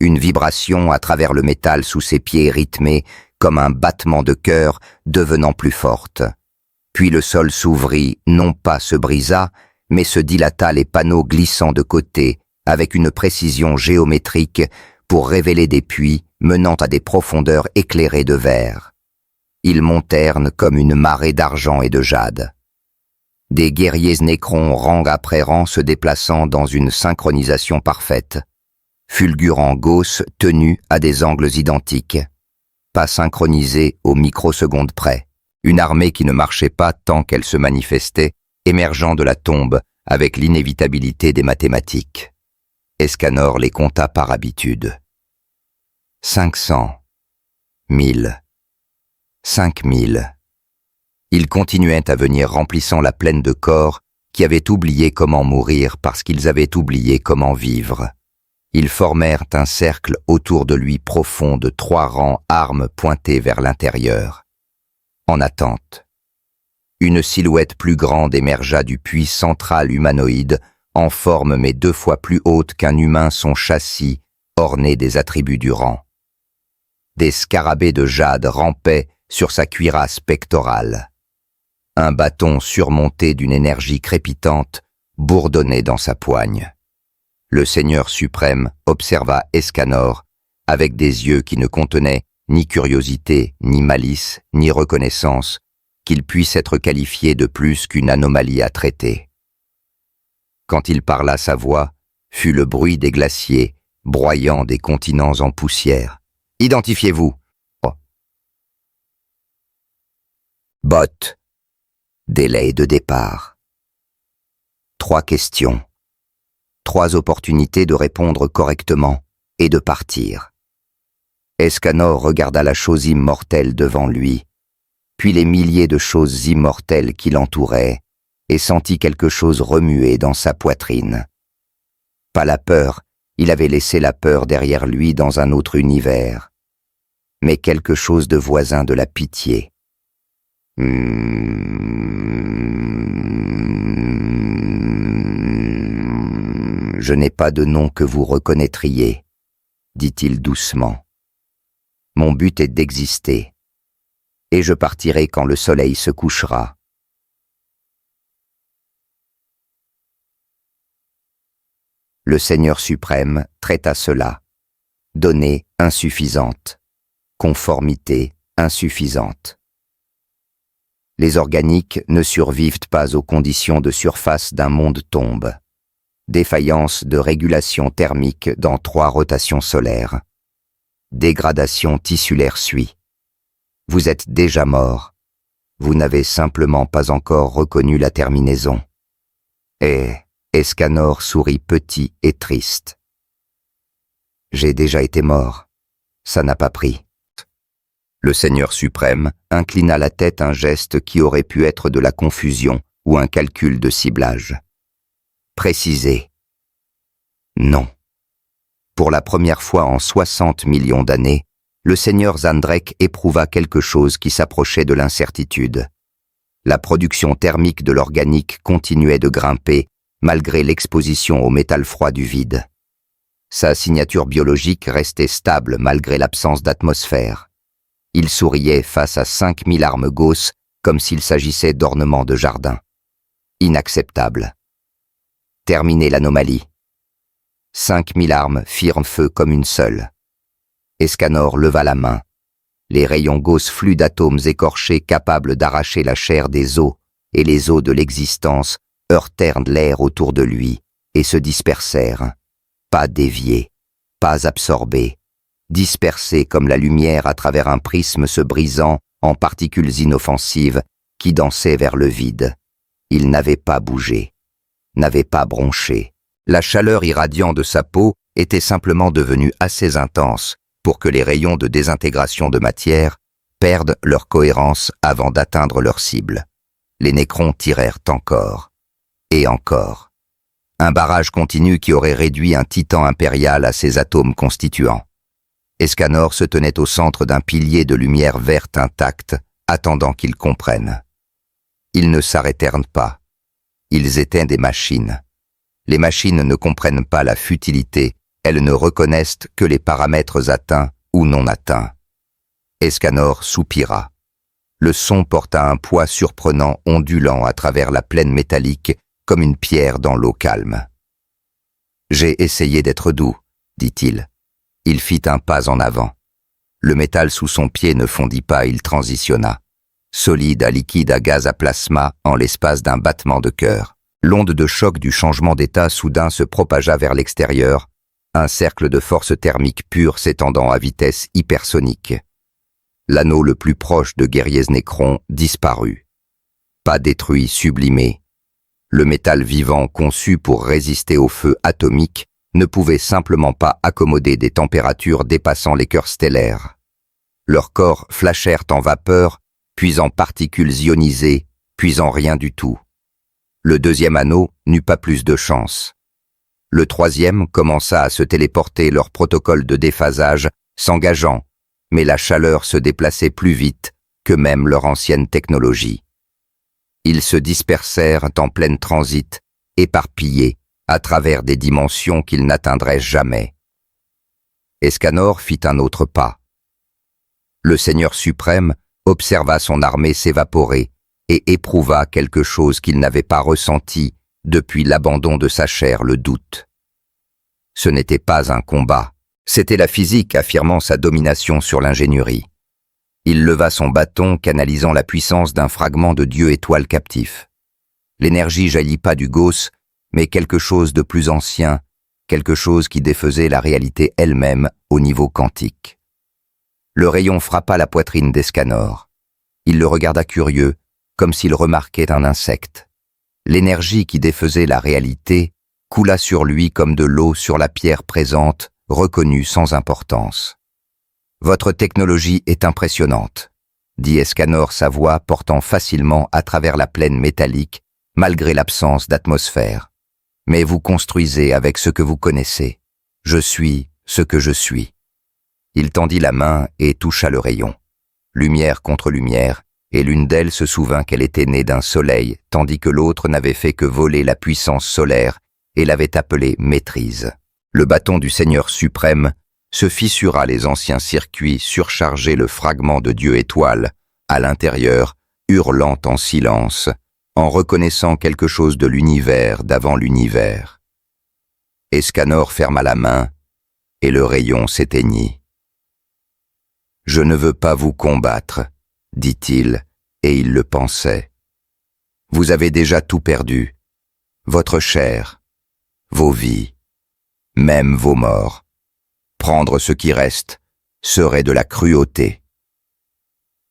[SPEAKER 1] Une vibration à travers le métal sous ses pieds rythmé comme un battement de cœur devenant plus forte. Puis le sol s'ouvrit, non pas se brisa, mais se dilata, les panneaux glissant de côté avec une précision géométrique pour révéler des puits menant à des profondeurs éclairées de verre. Ils montèrent comme une marée d'argent et de jade. Des guerriers Nécrons rang après rang se déplaçant dans une synchronisation parfaite. Fulgurants gausses tenus à des angles identiques, pas synchronisés aux microsecondes près. Une armée qui ne marchait pas tant qu'elle se manifestait, émergeant de la tombe avec l'inévitabilité des mathématiques. Escanor les compta par habitude. 500, 1000, 5000. Ils continuaient à venir remplissant la plaine de corps qui avaient oublié comment mourir parce qu'ils avaient oublié comment vivre. Ils formèrent un cercle autour de lui profond de 3 rangs, armes pointées vers l'intérieur. En attente. Une silhouette plus grande émergea du puits central humanoïde, en forme mais 2 fois plus haute qu'un humain, son châssis, orné des attributs du rang. Des scarabées de jade rampaient sur sa cuirasse pectorale. Un bâton surmonté d'une énergie crépitante bourdonnait dans sa poigne. Le Seigneur suprême observa Escanor avec des yeux qui ne contenaient ni curiosité, ni malice, ni reconnaissance, qu'il puisse être qualifié de plus qu'une anomalie à traiter. Quand il parla, sa voix fut le bruit des glaciers, broyant des continents en poussière. « Identifiez-vous !» Bottes. Délai de départ. 3 questions. 3 opportunités de répondre correctement et de partir. Escanor regarda la chose immortelle devant lui, puis les milliers de choses immortelles qui l'entouraient, et sentit quelque chose remuer dans sa poitrine. Pas la peur, il avait laissé la peur derrière lui dans un autre univers, mais quelque chose de voisin de la pitié. Je n'ai pas de nom que vous reconnaîtriez, dit-il doucement. Mon but est d'exister, et je partirai quand le soleil se couchera. Le Seigneur suprême traita cela. Donnée insuffisante. Conformité insuffisante. Les organiques ne survivent pas aux conditions de surface d'un monde tombe. Défaillance de régulation thermique dans 3 rotations solaires. Dégradation tissulaire suit. Vous êtes déjà mort. Vous n'avez simplement pas encore reconnu la terminaison. Et Escanor sourit petit et triste. J'ai déjà été mort. Ça n'a pas pris. Le Seigneur suprême inclina la tête, un geste qui aurait pu être de la confusion ou un calcul de ciblage. Préciser. Non. Pour la première fois en 60 millions d'années, le Seigneur Zandrek éprouva quelque chose qui s'approchait de l'incertitude. La production thermique de l'organique continuait de grimper malgré l'exposition au métal froid du vide. Sa signature biologique restait stable malgré l'absence d'atmosphère. Il souriait face à 5000 armes gausses comme s'il s'agissait d'ornements de jardin. Inacceptable. Terminer l'anomalie. 5000 armes firent feu comme une seule. Escanor leva la main. Les rayons gausses flux d'atomes écorchés capables d'arracher la chair des os et les os de l'existence heurtèrent l'air autour de lui et se dispersèrent. Pas déviés, pas absorbés, dispersés comme la lumière à travers un prisme se brisant en particules inoffensives qui dansaient vers le vide. Il n'avait pas bougé, n'avait pas bronché. La chaleur irradiante de sa peau était simplement devenue assez intense pour que les rayons de désintégration de matière perdent leur cohérence avant d'atteindre leur cible. Les nécrons tirèrent encore. Et encore. Un barrage continu qui aurait réduit un titan impérial à ses atomes constituants. Escanor se tenait au centre d'un pilier de lumière verte intacte, attendant qu'ils comprennent. Ils ne s'arrêtèrent pas. Ils étaient des machines. Les machines ne comprennent pas la futilité, elles ne reconnaissent que les paramètres atteints ou non atteints. Escanor soupira. Le son porta un poids surprenant ondulant à travers la plaine métallique comme une pierre dans l'eau calme. « J'ai essayé d'être doux, » dit-il. Il fit un pas en avant. Le métal sous son pied ne fondit pas, il transitionna. Solide à liquide à gaz à plasma en l'espace d'un battement de cœur. L'onde de choc du changement d'état soudain se propagea vers l'extérieur, un cercle de force thermique pure s'étendant à vitesse hypersonique. L'anneau le plus proche de guerriers nécrons disparut. Pas détruit, sublimé. Le métal vivant conçu pour résister au feu atomique ne pouvaient simplement pas accommoder des températures dépassant les cœurs stellaires. Leurs corps flashèrent en vapeur, puis en particules ionisées, puis en rien du tout. Le deuxième anneau n'eut pas plus de chance. Le troisième commença à se téléporter, leur protocole de déphasage s'engageant, mais la chaleur se déplaçait plus vite que même leur ancienne technologie. Ils se dispersèrent en plein transit, éparpillés, à travers des dimensions qu'ils n'atteindraient jamais. Escanor fit un autre pas. Le Seigneur suprême observa son armée s'évaporer et éprouva quelque chose qu'il n'avait pas ressenti depuis l'abandon de sa chair, le doute. Ce n'était pas un combat, c'était la physique affirmant sa domination sur l'ingénierie. Il leva son bâton, canalisant la puissance d'un fragment de Dieu étoile captif. L'énergie jaillit pas du Gauss, mais quelque chose de plus ancien, quelque chose qui défaisait la réalité elle-même au niveau quantique. Le rayon frappa la poitrine d'Escanor. Il le regarda curieux, comme s'il remarquait un insecte. L'énergie qui défaisait la réalité coula sur lui comme de l'eau sur la pierre présente, reconnue sans importance. « Votre technologie est impressionnante », dit Escanor, sa voix portant facilement à travers la plaine métallique, malgré l'absence d'atmosphère. « Mais vous construisez avec ce que vous connaissez. Je suis ce que je suis. » Il tendit la main et toucha le rayon. Lumière contre lumière, et l'une d'elles se souvint qu'elle était née d'un soleil, tandis que l'autre n'avait fait que voler la puissance solaire et l'avait appelée maîtrise. Le bâton du Seigneur suprême se fissura les anciens circuits, surchargés le fragment de Dieu étoile, à l'intérieur, hurlant en silence, en reconnaissant quelque chose de l'univers d'avant l'univers. Escanor ferma la main, et le rayon s'éteignit. « Je ne veux pas vous combattre, » dit-il, et il le pensait. « Vous avez déjà tout perdu, votre chair, vos vies, même vos morts. Prendre ce qui reste serait de la cruauté. »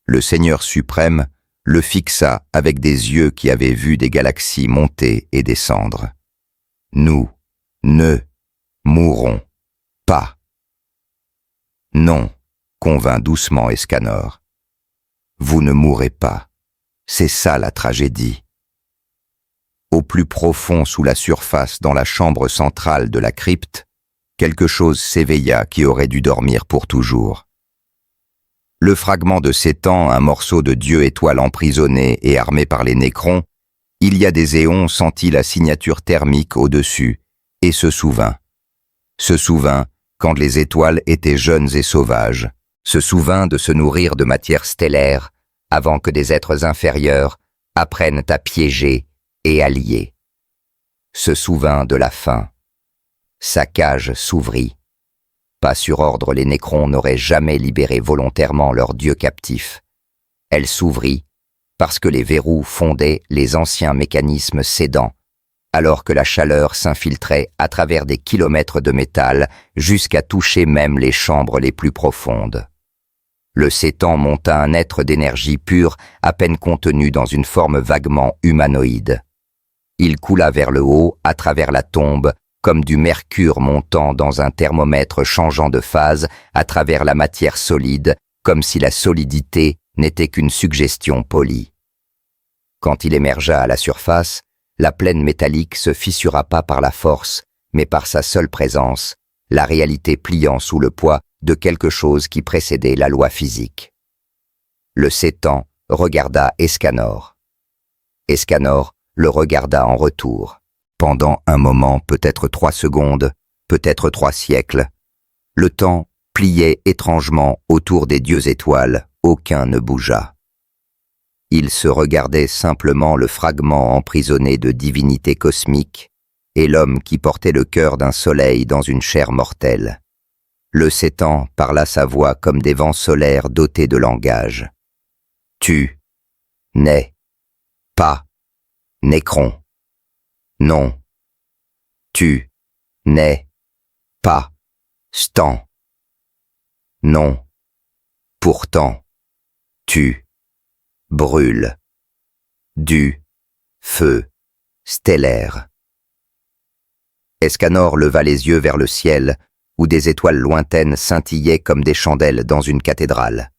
[SPEAKER 1] Le Seigneur suprême le fixa avec des yeux qui avaient vu des galaxies monter et descendre. « Nous ne mourrons pas. » « Non, » convint doucement Escanor. « Vous ne mourrez pas. C'est ça la tragédie. » Au plus profond sous la surface, dans la chambre centrale de la crypte, quelque chose s'éveilla qui aurait dû dormir pour toujours. Le fragment de s'étend, un morceau de Dieu étoile emprisonné et armé par les nécrons, il y a des éons sentit la signature thermique au-dessus et se souvint. Se souvint quand les étoiles étaient jeunes et sauvages, se souvint de se nourrir de matière stellaire avant que des êtres inférieurs apprennent à piéger et à lier. Se souvint de la faim. Sa cage s'ouvrit. Pas sur ordre, les nécrons n'auraient jamais libéré volontairement leur dieu captif. Elle s'ouvrit parce que les verrous fondaient, les anciens mécanismes cédant, alors que la chaleur s'infiltrait à travers des kilomètres de métal jusqu'à toucher même les chambres les plus profondes. Le sétan monta un être d'énergie pure, à peine contenu dans une forme vaguement humanoïde. Il coula vers le haut, à travers la tombe, comme du mercure montant dans un thermomètre changeant de phase, à travers la matière solide, comme si la solidité n'était qu'une suggestion polie. Quand il émergea à la surface, la plaine métallique se fissura pas par la force, mais par sa seule présence, la réalité pliant sous le poids de quelque chose qui précédait la loi physique. Le sétan regarda Escanor. Escanor le regarda en retour. Pendant un moment, peut-être 3 secondes, peut-être 3 siècles, le temps pliait étrangement autour des dieux étoiles, aucun ne bougea. Ils se regardaient simplement, le fragment emprisonné de divinité cosmique et l'homme qui portait le cœur d'un soleil dans une chair mortelle. Le sétan parla sa voix comme des vents solaires dotés de langage. « Tu n'es pas nécron. Non. Tu n'es pas stan. Non. Pourtant, tu brûles du feu stellaire. » Escanor leva les yeux vers le ciel, où des étoiles lointaines scintillaient comme des chandelles dans une cathédrale.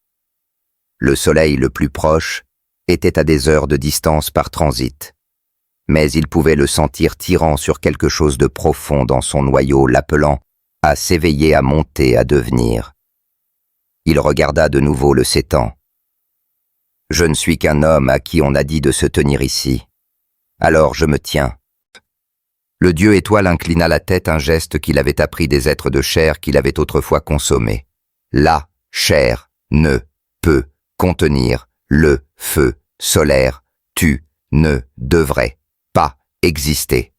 [SPEAKER 1] Le soleil le plus proche était à des heures de distance par transit, mais il pouvait le sentir tirant sur quelque chose de profond dans son noyau, l'appelant à s'éveiller, à monter, à devenir. Il regarda de nouveau le s'étang. « Je ne suis qu'un homme à qui on a dit de se tenir ici. Alors je me tiens. » Le dieu étoile inclina la tête, un geste qu'il avait appris des êtres de chair qu'il avait autrefois consommés. La chair ne peut contenir le feu solaire. Tu ne devrais pas exister.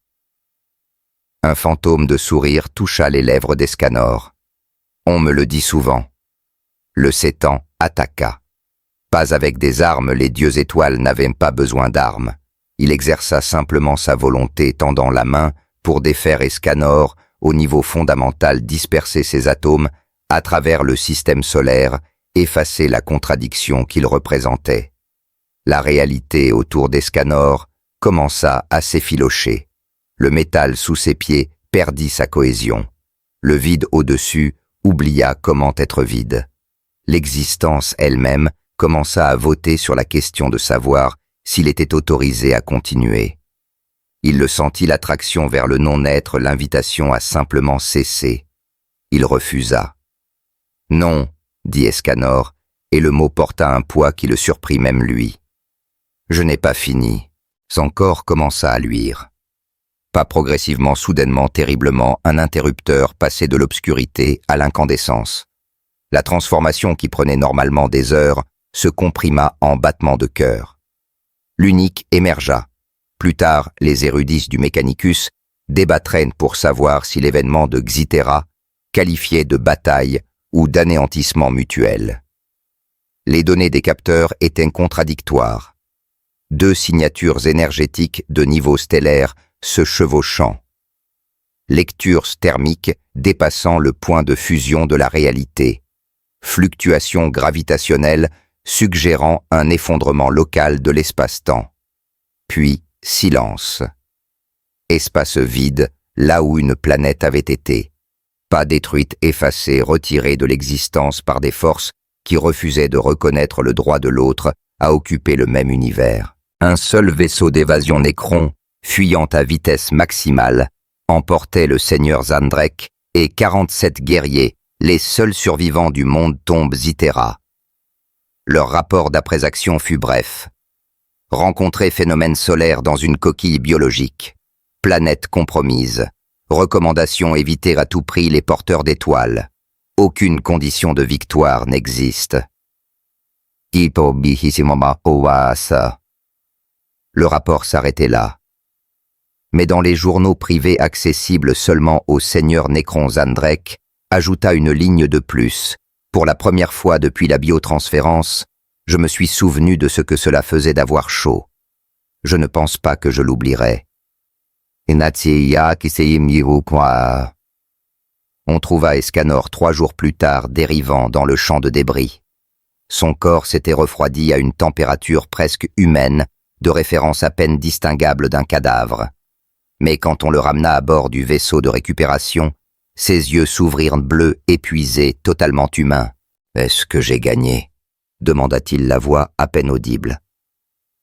[SPEAKER 1] Un fantôme de sourire toucha les lèvres d'Escanor. On me le dit souvent. Le s'étang attaqua. Pas avec des armes, les dieux étoiles n'avaient pas besoin d'armes. Il exerça simplement sa volonté, tendant la main pour défaire Escanor au niveau fondamental, disperser ses atomes à travers le système solaire, effacer la contradiction qu'il représentait. La réalité autour d'Escanor commença à s'effilocher. Le métal sous ses pieds perdit sa cohésion. Le vide au-dessus oublia comment être vide. L'existence elle-même commença à voter sur la question de savoir s'il était autorisé à continuer. Il le sentit, l'attraction vers le non-être, l'invitation à simplement cesser. Il refusa. « Non », dit Escanor, et le mot porta un poids qui le surprit même lui. « Je n'ai pas fini. » Son corps commença à luire. Pas progressivement, soudainement, terriblement, un interrupteur passait de l'obscurité à l'incandescence. La transformation qui prenait normalement des heures se comprima en battements de cœur. L'unique émergea. Plus tard, les érudits du Mechanicus débattraient pour savoir si l'événement de Xitera qualifiait de bataille ou d'anéantissement mutuel. Les données des capteurs étaient contradictoires. Deux signatures énergétiques de niveau stellaire se chevauchant. Lectures thermiques dépassant le point de fusion de la réalité. Fluctuations gravitationnelles suggérant un effondrement local de l'espace-temps. Puis silence. Espace vide, là où une planète avait été. Pas détruite, effacée, retirée de l'existence par des forces qui refusaient de reconnaître le droit de l'autre à occuper le même univers. Un seul vaisseau d'évasion Nécron, fuyant à vitesse maximale, emportait le seigneur Zandrek et 47 guerriers, les seuls survivants du monde tombe Xitera. Leur rapport d'après-action fut bref. Rencontrer phénomène solaire dans une coquille biologique. Planète compromise. Recommandation: éviter à tout prix les porteurs d'étoiles. Aucune condition de victoire n'existe. Le rapport s'arrêtait là. Mais dans les journaux privés accessibles seulement au seigneur Nécron Zandrek, ajouta une ligne de plus. Pour la première fois depuis la biotransférence, je me suis souvenu de ce que cela faisait d'avoir chaud. Je ne pense pas que je l'oublierai. On trouva Escanor 3 jours plus tard dérivant dans le champ de débris. Son corps s'était refroidi à une température presque humaine, de référence à peine distinguable d'un cadavre. Mais quand on le ramena à bord du vaisseau de récupération, ses yeux s'ouvrirent bleus, épuisés, totalement humains. « Est-ce que j'ai gagné ?» demanda-t-il, la voix à peine audible.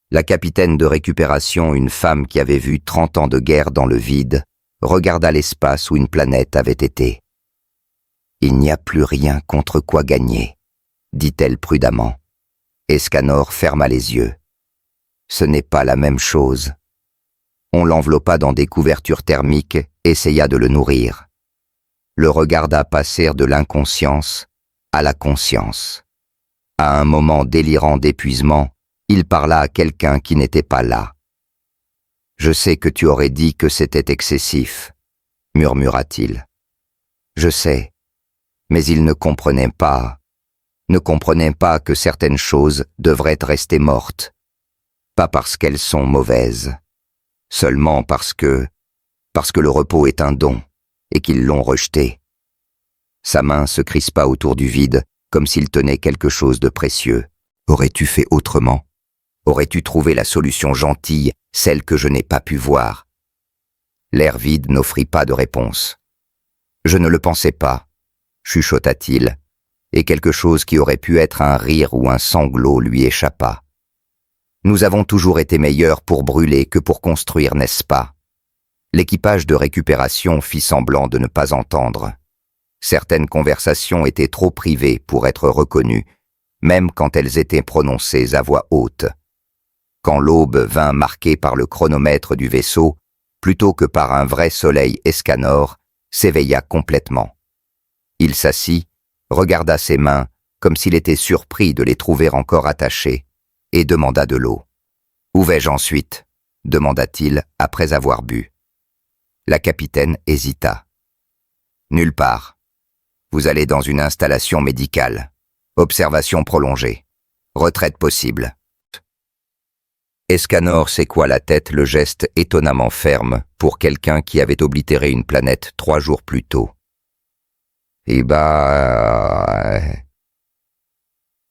[SPEAKER 1] La capitaine de récupération, une femme qui avait vu 30 ans de guerre dans le vide, regarda l'espace où une planète avait été. « Il n'y a plus rien contre quoi gagner, » dit-elle prudemment. Escanor ferma les yeux. Ce n'est pas la même chose. On l'enveloppa dans des couvertures thermiques, essaya de le nourrir. Le regarda passer de l'inconscience à la conscience. À un moment délirant d'épuisement, il parla à quelqu'un qui n'était pas là. « Je sais que tu aurais dit que c'était excessif, » murmura-t-il. « Je sais, mais il ne comprenait pas que certaines choses devraient rester mortes, pas parce qu'elles sont mauvaises, seulement parce que le repos est un don, et qu'ils l'ont rejeté. » Sa main se crispa autour du vide, comme s'il tenait quelque chose de précieux. « Aurais-tu fait autrement ? Aurais-tu trouvé la solution gentille, celle que je n'ai pas pu voir ?» L'air vide n'offrit pas de réponse. « Je ne le pensais pas », chuchota-t-il, et quelque chose qui aurait pu être un rire ou un sanglot lui échappa. « Nous avons toujours été meilleurs pour brûler que pour construire, n'est-ce pas ?» L'équipage de récupération fit semblant de ne pas entendre. Certaines conversations étaient trop privées pour être reconnues, même quand elles étaient prononcées à voix haute. Quand l'aube vint marquée par le chronomètre du vaisseau, plutôt que par un vrai soleil Escanor, s'éveilla complètement. Il s'assit, regarda ses mains, comme s'il était surpris de les trouver encore attachées, et demanda de l'eau. « Où vais-je ensuite ?» demanda-t-il après avoir bu. La capitaine hésita. « Nulle part. Vous allez dans une installation médicale. Observation prolongée. Retraite possible. » Escanor sécoua la tête, le geste étonnamment ferme pour quelqu'un qui avait oblitéré une planète 3 jours plus tôt. «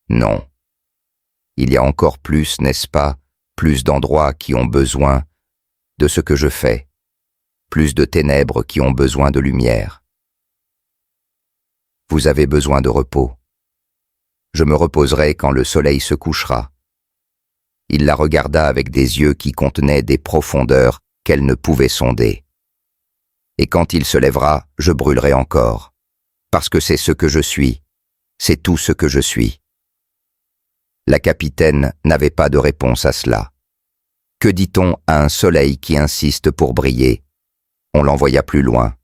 [SPEAKER 1] Non. Il y a encore plus, n'est-ce pas, plus d'endroits qui ont besoin de ce que je fais, plus de ténèbres qui ont besoin de lumière. Vous avez besoin de repos. Je me reposerai quand le soleil se couchera. » Il la regarda avec des yeux qui contenaient des profondeurs qu'elle ne pouvait sonder. « Et quand il se lèvera, je brûlerai encore, parce que c'est ce que je suis, c'est tout ce que je suis. » La capitaine n'avait pas de réponse à cela. Que dit-on à un soleil qui insiste pour briller? On l'envoya plus loin,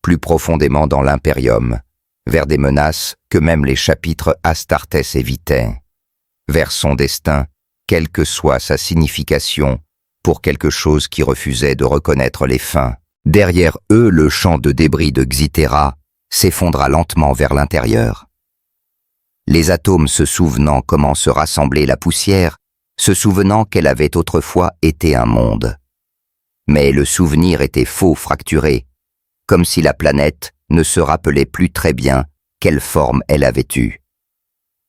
[SPEAKER 1] plus profondément dans l'impérium, vers des menaces que même les chapitres Astartes évitaient, vers son destin, quelle que soit sa signification, pour quelque chose qui refusait de reconnaître les fins. Derrière eux, le champ de débris de Xythera s'effondra lentement vers l'intérieur. Les atomes se souvenant comment se rassemblait la poussière, se souvenant qu'elle avait autrefois été un monde. Mais le souvenir était faux, fracturé, comme si la planète ne se rappelait plus très bien quelle forme elle avait eue.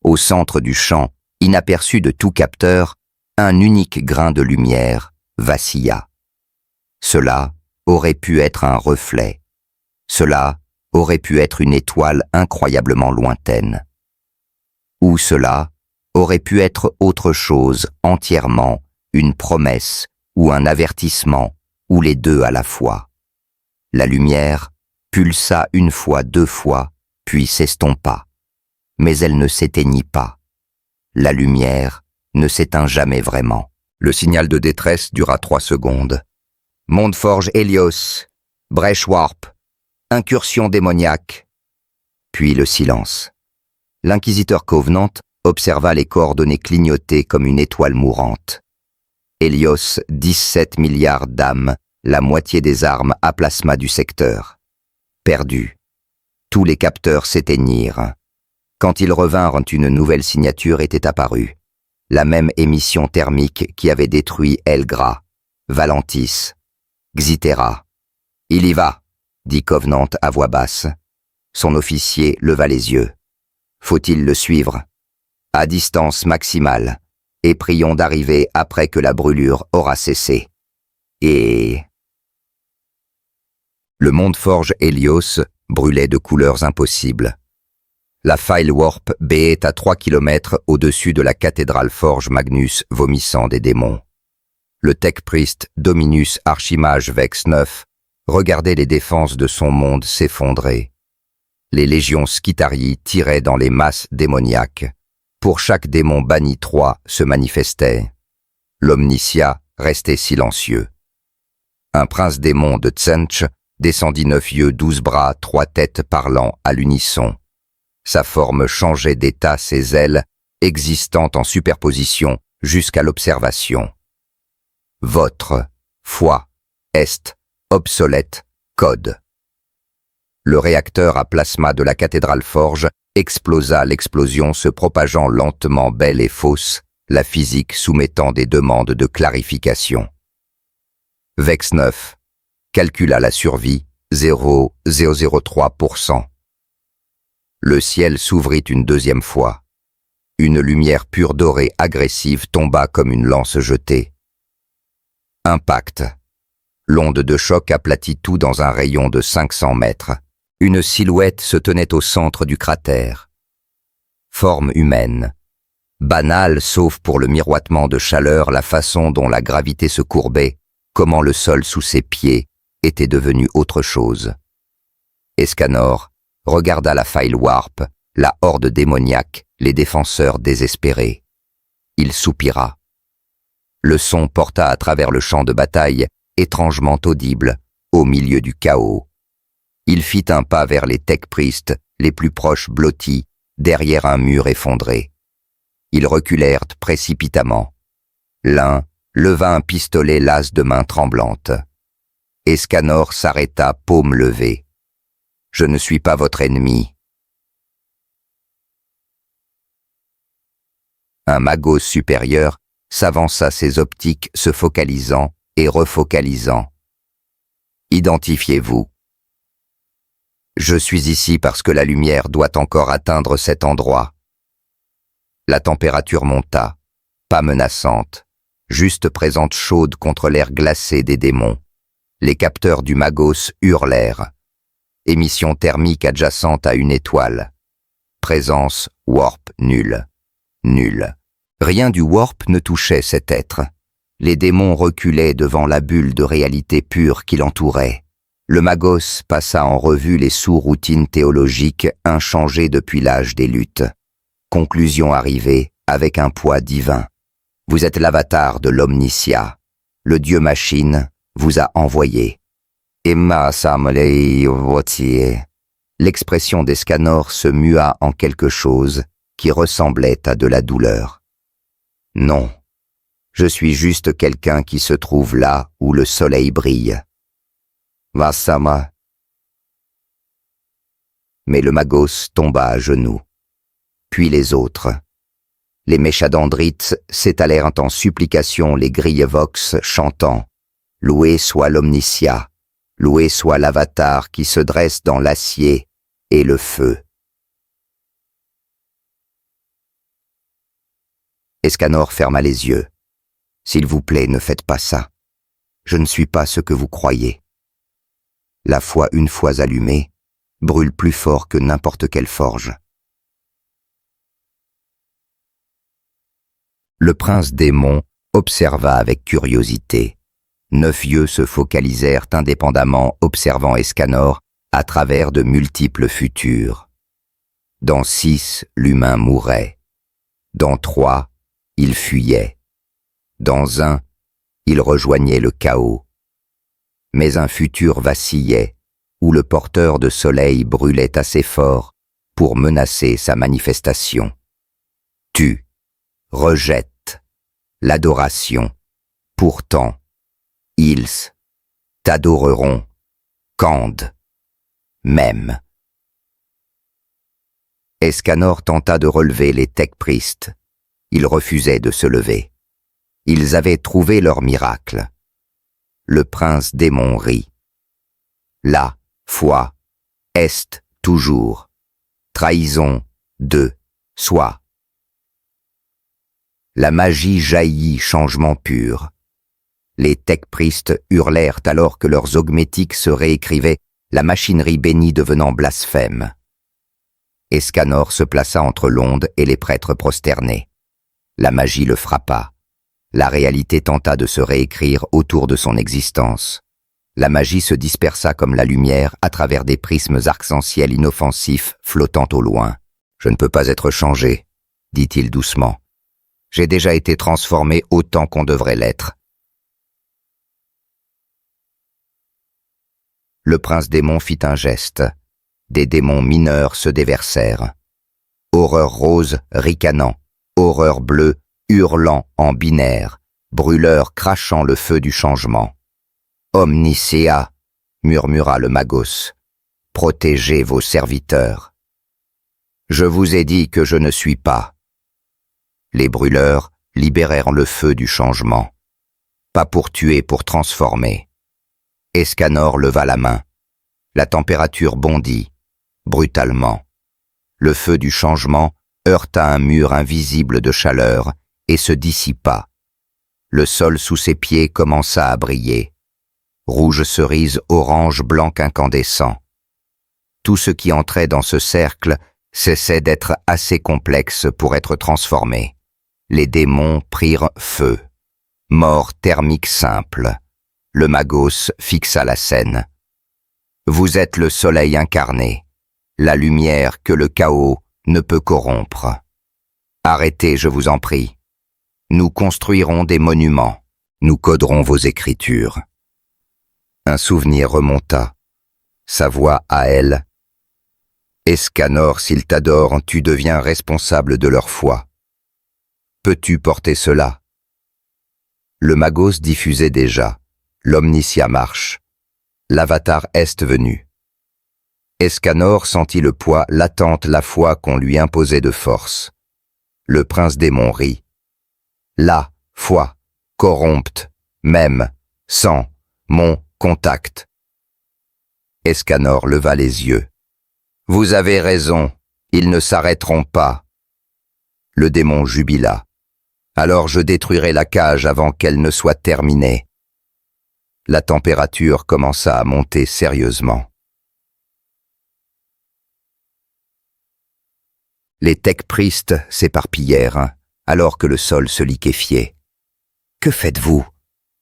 [SPEAKER 1] Au centre du champ, inaperçu de tout capteur, un unique grain de lumière vacilla. Cela aurait pu être un reflet. Cela aurait pu être une étoile incroyablement lointaine. Ou cela aurait pu être autre chose entièrement, une promesse ou un avertissement, ou les deux à la fois. La lumière pulsa une fois, 2 fois, puis s'estompa. Mais elle ne s'éteignit pas. La lumière ne s'éteint jamais vraiment. Le signal de détresse dura 3 secondes. Mondeforge Hélios, brèche warp, incursion démoniaque. Puis le silence. L'inquisiteur Covenant observa les coordonnées clignoter comme une étoile mourante. Hélios, 17 milliards d'âmes, la moitié des armes à plasma du secteur. Perdu. Tous les capteurs s'éteignirent. Quand ils revinrent, une nouvelle signature était apparue. La même émission thermique qui avait détruit Elgra, Valentis, Xythera. « Il y va », dit Covenant à voix basse. Son officier leva les yeux. « Faut-il le suivre ? À distance maximale, et prions d'arriver après que la brûlure aura cessé. » Et... Le Mondeforge Hélios brûlait de couleurs impossibles. La File Warp béait à 3 kilomètres au-dessus de la cathédrale Forge Magnus vomissant des démons. Le Tech Priest Dominus Archimage Vex 9 regardait les défenses de son monde s'effondrer. Les légions Skitarii tiraient dans les masses démoniaques. Pour chaque démon banni 3 se manifestait. L'Omnicia restait silencieux. Un prince démon de Tsench descendit 9 yeux, 12 bras, 3 têtes parlant à l'unisson. Sa forme changeait d'état, ses ailes, existant en superposition jusqu'à l'observation. Votre, foi, est, obsolète, code. Le réacteur à plasma de la cathédrale Forge explosa, l'explosion se propageant lentement, belle et fausse, la physique soumettant des demandes de clarification. Vex 9 calcula la survie, 0,003%. Le ciel s'ouvrit une deuxième fois. Une lumière pure dorée agressive tomba comme une lance jetée. Impact. L'onde de choc aplatit tout dans un rayon de 500 mètres. Une silhouette se tenait au centre du cratère. Forme humaine. Banale sauf pour le miroitement de chaleur, la façon dont la gravité se courbait, comment le sol sous ses pieds était devenu autre chose. Escanor regarda la faille warp, la horde démoniaque, les défenseurs désespérés. Il soupira. Le son porta à travers le champ de bataille, étrangement audible, au milieu du chaos. Il fit un pas vers les tech-priests, les plus proches blottis, derrière un mur effondré. Ils reculèrent précipitamment. L'un leva un pistolet las de main tremblante. Escanor s'arrêta, paume levée. « Je ne suis pas votre ennemi. » Un magos supérieur s'avança, ses optiques se focalisant et refocalisant. « Identifiez-vous. » « Je suis ici parce que la lumière doit encore atteindre cet endroit. » La température monta, pas menaçante, juste présente chaude contre l'air glacé des démons. Les capteurs du magos hurlèrent. Émission thermique adjacente à une étoile. Présence warp nulle. Nulle. Rien du warp ne touchait cet être. Les démons reculaient devant la bulle de réalité pure qui l'entourait. Le magos passa en revue les sous-routines théologiques inchangées depuis l'âge des luttes. Conclusion arrivée avec un poids divin. Vous êtes l'avatar de l'Omnicia. Le dieu-machine vous a envoyé. L'expression d'Escanor se mua en quelque chose qui ressemblait à de la douleur. Non, je suis juste quelqu'un qui se trouve là où le soleil brille. Vasama. Mais le magos tomba à genoux. Puis les autres. Les méchadendrites s'étalèrent en supplication, les grillevox chantant « Loué soit l'Omnicia, loué soit l'avatar qui se dresse dans l'acier et le feu. » Escanor ferma les yeux. « S'il vous plaît, ne faites pas ça. Je ne suis pas ce que vous croyez. » La foi, une fois allumée, brûle plus fort que n'importe quelle forge. Le prince démon observa avec curiosité. 9 yeux se focalisèrent indépendamment, observant Escanor à travers de multiples futurs. Dans 6, l'humain mourait. Dans 3, il fuyait. Dans 1, il rejoignait le chaos. Mais un futur vacillait, où le porteur de soleil brûlait assez fort pour menacer sa manifestation. Tu rejettes l'adoration. Pourtant, ils t'adoreront, Kand, même. Escanor tenta de relever les tech-priests. Ils refusaient de se lever. Ils avaient trouvé leur miracle. Le prince démon rit. La foi est toujours trahison de soi. La magie jaillit, changement pur. Les tech-priests hurlèrent alors que leurs augmétiques se réécrivaient, la machinerie bénie devenant blasphème. Escanor se plaça entre l'onde et les prêtres prosternés. La magie le frappa. La réalité tenta de se réécrire autour de son existence. La magie se dispersa comme la lumière à travers des prismes arc-en-ciel inoffensifs flottant au loin. « Je ne peux pas être changé, » dit-il doucement. « J'ai déjà été transformé autant qu'on devrait l'être. » Le prince démon fit un geste. Des démons mineurs se déversèrent. Horreur rose ricanant, horreur bleue hurlant en binaire, brûleur crachant le feu du changement. « Omnicia » murmura le magos, « protégez vos serviteurs. » « Je vous ai dit que je ne suis pas. » Les brûleurs libérèrent le feu du changement. Pas pour tuer, pour transformer. Escanor leva la main. La température bondit, brutalement. Le feu du changement heurta un mur invisible de chaleur et se dissipa. Le sol sous ses pieds commença à briller. rouge cerise, orange, blanc incandescent. Tout ce qui entrait dans ce cercle cessait d'être assez complexe pour être transformé. Les démons prirent feu. Mort thermique simple. Le magos fixa la scène. Vous êtes le soleil incarné, la lumière que le chaos ne peut corrompre. Arrêtez, je vous en prie. Nous construirons des monuments. Nous coderons vos écritures. Un souvenir remonta. Sa voix à elle. Escanor, s'ils t'adorent, tu deviens responsable de leur foi. Peux-tu porter cela? Le magos diffusait déjà. L'omnicia marche. L'avatar est venu. Escanor sentit le poids, l'attente, la foi qu'on lui imposait de force. Le prince démon rit. La foi, corrompte, même, sans, mon contact. Escanor leva les yeux. Vous avez raison, ils ne s'arrêteront pas. Le démon jubila. Alors je détruirai la cage avant qu'elle ne soit terminée. La température commença à monter sérieusement. Les tech-priests s'éparpillèrent, alors que le sol se liquéfiait. « Que faites-vous »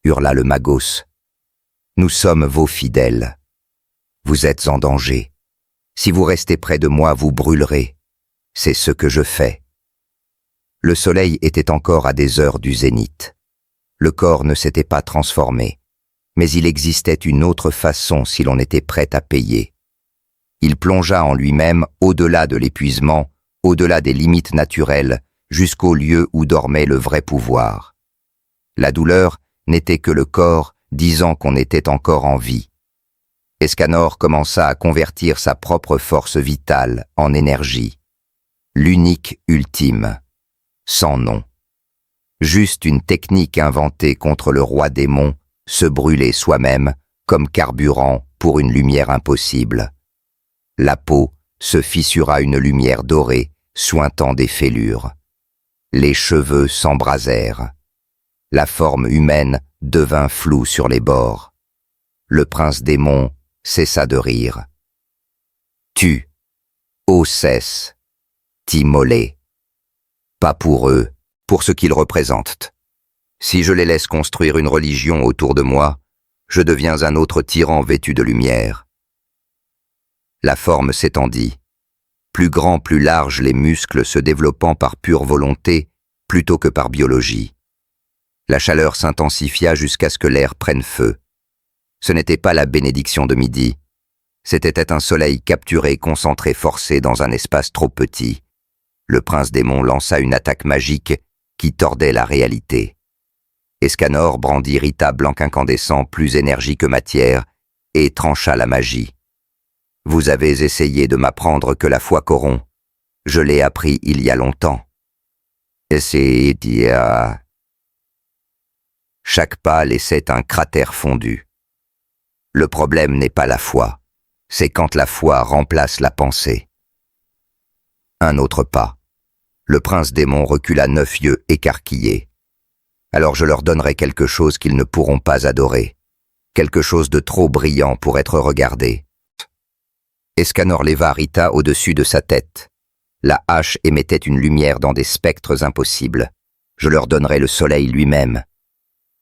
[SPEAKER 1] hurla le magos. « Nous sommes vos fidèles. Vous êtes en danger. Si vous restez près de moi, vous brûlerez. C'est ce que je fais. » Le soleil était encore à des heures du zénith. Le corps ne s'était pas transformé, mais il existait une autre façon si l'on était prêt à payer. Il plongea en lui-même au-delà de l'épuisement, au-delà des limites naturelles, jusqu'au lieu où dormait le vrai pouvoir. La douleur n'était que le corps disant qu'on était encore en vie. Escanor commença à convertir sa propre force vitale en énergie. L'unique ultime, sans nom. Juste une technique inventée contre le roi démon, se brûler soi-même comme carburant pour une lumière impossible. La peau se fissura une lumière dorée, suintant des fêlures. Les cheveux s'embrasèrent. La forme humaine devint floue sur les bords. Le prince démon cessa de rire. Tu, ô cesse, t'immolé. Pas pour eux, pour ce qu'ils représentent. Si je les laisse construire une religion autour de moi, je deviens un autre tyran vêtu de lumière. La forme s'étendit. Plus grand, plus large, les muscles se développant par pure volonté plutôt que par biologie. La chaleur s'intensifia jusqu'à ce que l'air prenne feu. Ce n'était pas la bénédiction de midi. C'était un soleil capturé, concentré, forcé dans un espace trop petit. Le prince démon lança une attaque magique qui tordait la réalité. Escanor brandit Rita blanc incandescent, plus énergie que matière, et trancha la magie. Vous avez essayé de m'apprendre que la foi corrompt. Je l'ai appris il y a longtemps. Essayez d'y... Chaque pas laissait un cratère fondu. Le problème n'est pas la foi, c'est quand la foi remplace la pensée. Un autre pas. Le prince démon recula 9 yeux écarquillés. Alors je leur donnerai quelque chose qu'ils ne pourront pas adorer, quelque chose de trop brillant pour être regardé. Escanor leva Rita au-dessus de sa tête. La hache émettait une lumière dans des spectres impossibles. Je leur donnerai le soleil lui-même.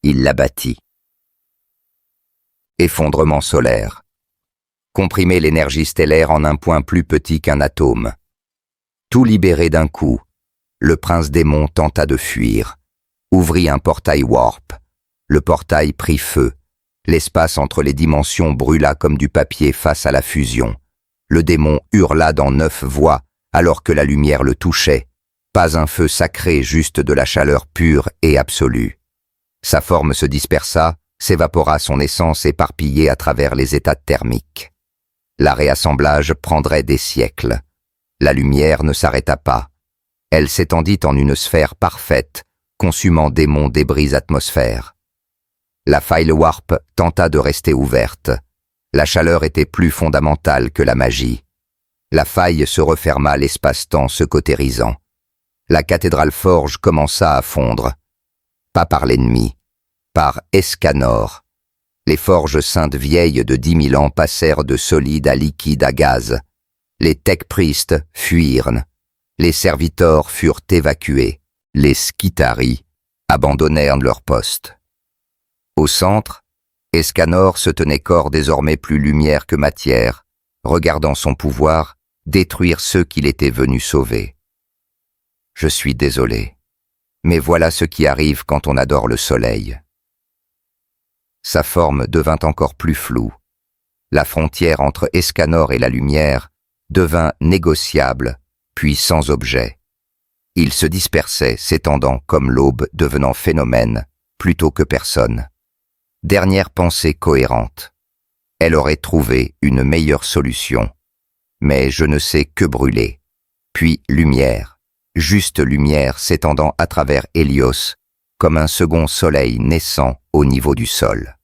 [SPEAKER 1] Il l'abattit. Effondrement solaire. Comprimer l'énergie stellaire en un point plus petit qu'un atome. Tout libéré d'un coup, le prince démon tenta de fuir. Ouvrit un portail warp. Le portail prit feu. L'espace entre les dimensions brûla comme du papier face à la fusion. Le démon hurla dans 9 voix alors que la lumière le touchait. Pas un feu sacré, juste de la chaleur pure et absolue. Sa forme se dispersa, s'évapora, son essence éparpillée à travers les états thermiques. La réassemblage prendrait des siècles. La lumière ne s'arrêta pas. Elle s'étendit en une sphère parfaite, consumant démons débris atmosphère. La faille warp tenta de rester ouverte. La chaleur était plus fondamentale que la magie. La faille se referma, l'espace-temps se cautérisant. La cathédrale forge commença à fondre. Pas par l'ennemi, par Escanor. Les forges saintes vieilles de 10 000 ans passèrent de solide à liquide à gaz. Les tech-priests fuirent. Les servitors furent évacués. Les skitarii abandonnèrent leur poste. Au centre, Escanor se tenait corps désormais plus lumière que matière, regardant son pouvoir détruire ceux qu'il était venu sauver. Je suis désolé, mais voilà ce qui arrive quand on adore le soleil. Sa forme devint encore plus floue. La frontière entre Escanor et la lumière devint négociable, puis sans objet. Il se dispersait, s'étendant comme l'aube, devenant phénomène, plutôt que personne. Dernière pensée cohérente. Elle aurait trouvé une meilleure solution. Mais je ne sais que brûler. Puis lumière, juste lumière s'étendant à travers Hélios, comme un second soleil naissant au niveau du sol.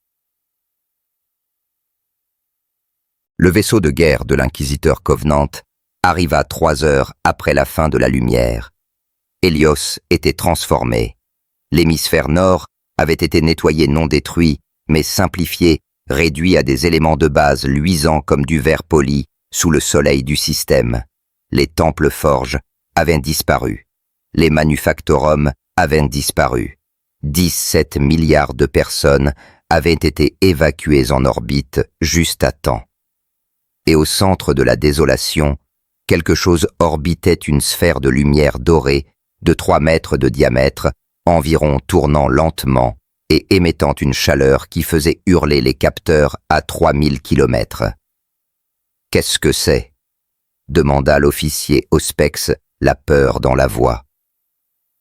[SPEAKER 1] Le vaisseau de guerre de l'inquisiteur Covenant arriva 3 heures après la fin de la lumière. Hélios était transformé. L'hémisphère nord avait été nettoyé, non détruit, mais simplifié, réduit à des éléments de base luisants comme du verre poli sous le soleil du système. Les temples forges avaient disparu. Les manufactorums avaient disparu. 17 milliards de personnes avaient été évacuées en orbite juste à temps. Et au centre de la désolation, quelque chose orbitait une sphère de lumière dorée de 3 mètres de diamètre, environ tournant lentement et émettant une chaleur qui faisait hurler les capteurs à 3000 kilomètres. « Qu'est-ce que c'est » demanda l'officier Auspex, la peur dans la voix.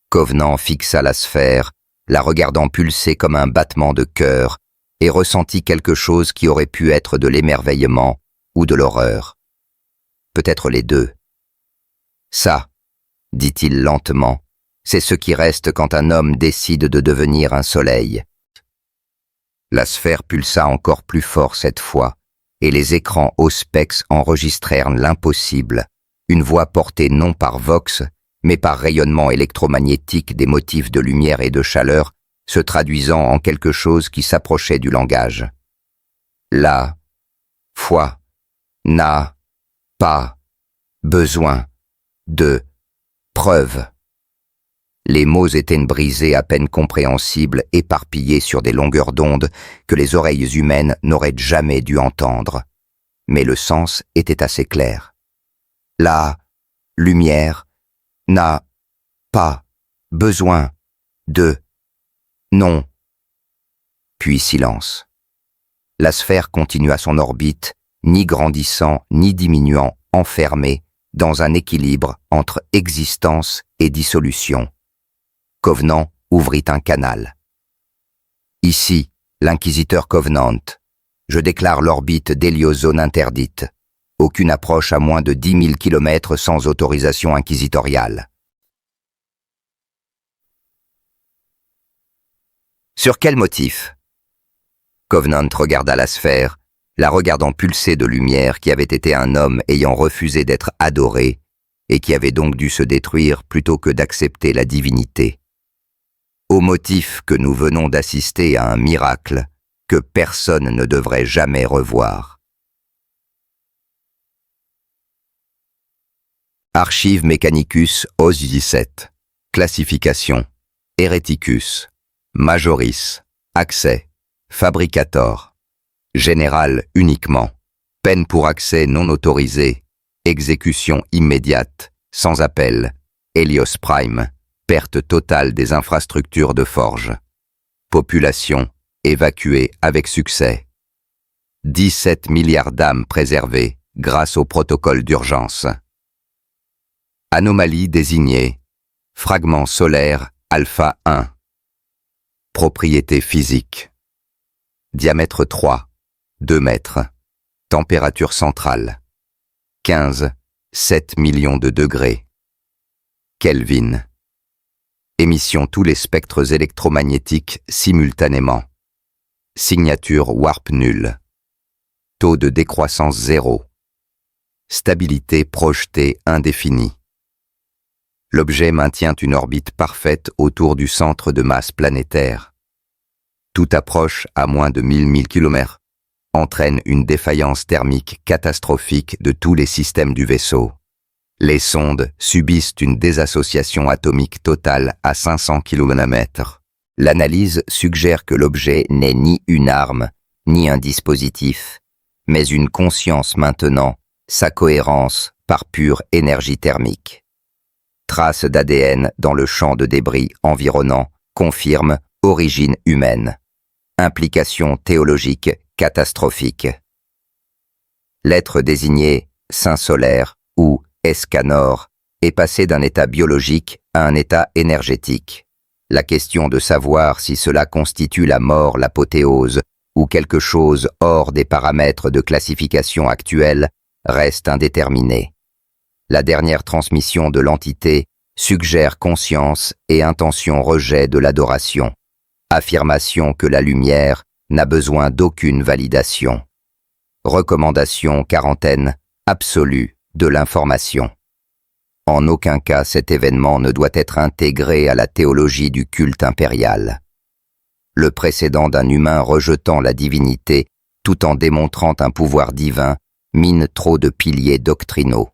[SPEAKER 1] Covenant fixa la sphère, la regardant pulser comme un battement de cœur, et ressentit quelque chose qui aurait pu être de l'émerveillement ou de l'horreur. Peut-être les deux. « Ça », dit-il lentement, c'est ce qui reste quand un homme décide de devenir un soleil. La sphère pulsa encore plus fort cette fois, et les écrans Auspex enregistrèrent l'impossible, une voix portée non par Vox, mais par rayonnement électromagnétique des motifs de lumière et de chaleur, se traduisant en quelque chose qui s'approchait du langage. La foi n'a pas besoin de preuves. Les mots étaient brisés, à peine compréhensibles, éparpillés sur des longueurs d'onde que les oreilles humaines n'auraient jamais dû entendre. Mais le sens était assez clair. La lumière n'a pas besoin de non. Puis silence. La sphère continua son orbite, ni grandissant ni diminuant, enfermée dans un équilibre entre existence et dissolution. Covenant ouvrit un canal. Ici, l'inquisiteur Covenant. Je déclare l'orbite d'Hélios zone interdite. Aucune approche à moins de 10 000 kilomètres sans autorisation inquisitoriale. Sur quel motif ? Covenant regarda la sphère, la regardant pulser de lumière qui avait été un homme ayant refusé d'être adoré et qui avait donc dû se détruire plutôt que d'accepter la divinité. Au motif que nous venons d'assister à un miracle que personne ne devrait jamais revoir. Archive Mechanicus OS 17. Classification. Hereticus. Majoris. Accès. Fabricator. Général uniquement. Peine pour accès non autorisé. Exécution immédiate. Sans appel. Hélios Prime. Perte totale des infrastructures de forge. Population évacuée avec succès. 17 milliards d'âmes préservées grâce au protocole d'urgence. Anomalie désignée. Fragment solaire alpha 1. Propriété physique. Diamètre 3, 2 mètres. Température centrale. 15, 7 millions de degrés. Kelvin. Émission tous les spectres électromagnétiques simultanément. Signature warp nulle. Taux de décroissance 0. Stabilité projetée indéfinie. L'objet maintient une orbite parfaite autour du centre de masse planétaire. Toute approche à moins de 1000 km entraîne une défaillance thermique catastrophique de tous les systèmes du vaisseau. Les sondes subissent une désassociation atomique totale à 500 km. L'analyse suggère que l'objet n'est ni une arme, ni un dispositif, mais une conscience maintenant sa cohérence par pure énergie thermique. Traces d'ADN dans le champ de débris environnant confirment origine humaine. Implication théologique catastrophique. L'être désigné Saint solaire ou Escanor est passé d'un état biologique à un état énergétique. La question de savoir si cela constitue la mort, l'apothéose ou quelque chose hors des paramètres de classification actuels reste indéterminée. La dernière transmission de l'entité suggère conscience et intention rejet de l'adoration, affirmation que la lumière n'a besoin d'aucune validation. Recommandation quarantaine absolue de l'information. En aucun cas cet événement ne doit être intégré à la théologie du culte impérial. Le précédent d'un humain rejetant la divinité tout en démontrant un pouvoir divin mine trop de piliers doctrinaux.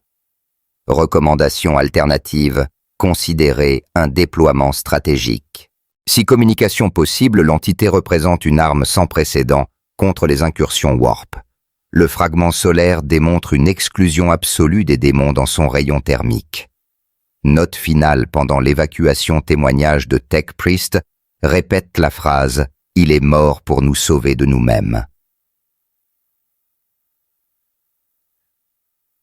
[SPEAKER 1] Recommandation alternative, considérer un déploiement stratégique. Si communication possible, l'entité représente une arme sans précédent contre les incursions warp. Le fragment solaire démontre une exclusion absolue des démons dans son rayon thermique. Note finale pendant l'évacuation témoignage de Tech Priest répète la phrase « Il est mort pour nous sauver de nous-mêmes ».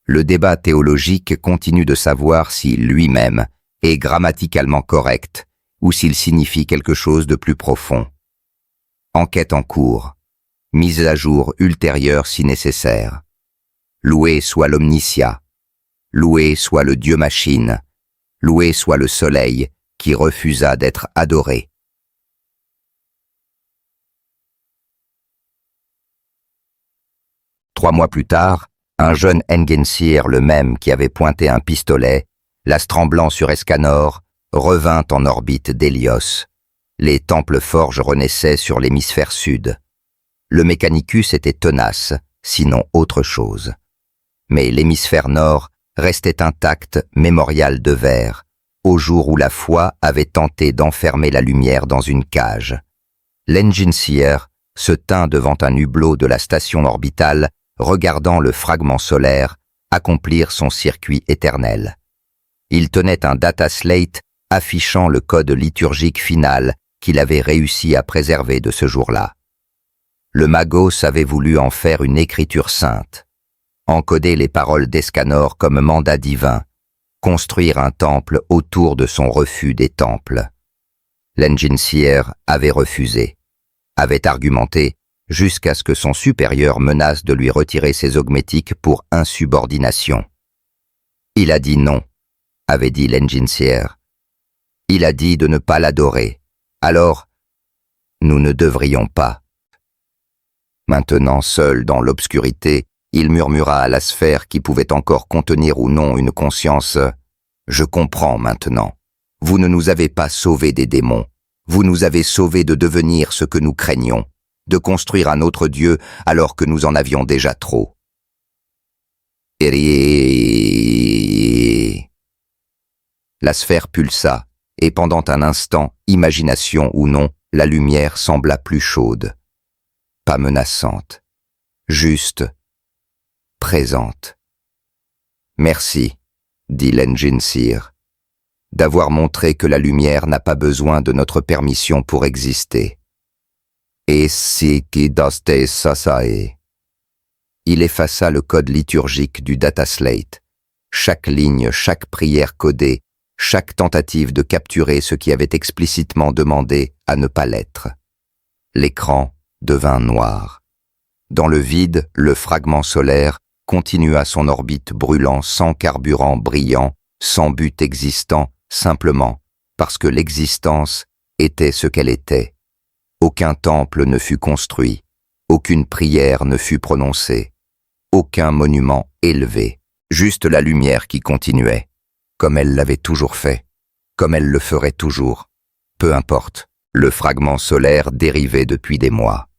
[SPEAKER 1] Le débat théologique continue de savoir si lui-même est grammaticalement correct ou s'il signifie quelque chose de plus profond. Enquête en cours. Mise à jour ultérieure si nécessaire. Loué soit l'omniscia. Loué soit le Dieu-machine. Loué soit le soleil qui refusa d'être adoré. Trois mois plus tard, un jeune Engensier, le même qui avait pointé un pistolet, l'as tremblant sur Escanor, revint en orbite d'Hélios. Les temples forges renaissaient sur l'hémisphère sud. Le Mechanicus était tenace, sinon autre chose. Mais l'hémisphère nord restait intact, mémorial de verre, au jour où la foi avait tenté d'enfermer la lumière dans une cage. L'Engensier se tint devant un hublot de la station orbitale, regardant le fragment solaire accomplir son circuit éternel. Il tenait un data slate affichant le code liturgique final qu'il avait réussi à préserver de ce jour-là. Le Magos avait voulu en faire une écriture sainte, encoder les paroles d'Escanor comme mandat divin, construire un temple autour de son refus des temples. L'Engensier avait refusé, avait argumenté jusqu'à ce que son supérieur menace de lui retirer ses augmétiques pour insubordination. Il a dit non, avait dit l'Engensier. Il a dit de ne pas l'adorer. Alors, nous ne devrions pas. Maintenant seul dans l'obscurité, il murmura à la sphère qui pouvait encore contenir ou non une conscience « Je comprends maintenant. Vous ne nous avez pas sauvés des démons. Vous nous avez sauvés de devenir ce que nous craignions, de construire un autre Dieu alors que nous en avions déjà trop. » La sphère pulsa, et pendant un instant, imagination ou non, la lumière sembla plus chaude. Pas menaçante, juste, présente. « Merci, » dit l'Engensier, « d'avoir montré que la lumière n'a pas besoin de notre permission pour exister. » Et si qui daste sasae. Il effaça le code liturgique du dataslate. Chaque ligne, chaque prière codée, chaque tentative de capturer ce qui avait explicitement demandé à ne pas l'être. L'écran devint noir. Dans le vide, le fragment solaire continua son orbite brûlant sans carburant brillant, sans but existant, simplement parce que l'existence était ce qu'elle était. Aucun temple ne fut construit, aucune prière ne fut prononcée, aucun monument élevé, juste la lumière qui continuait, comme elle l'avait toujours fait, comme elle le ferait toujours. Peu importe, Le fragment solaire dérivait depuis des mois.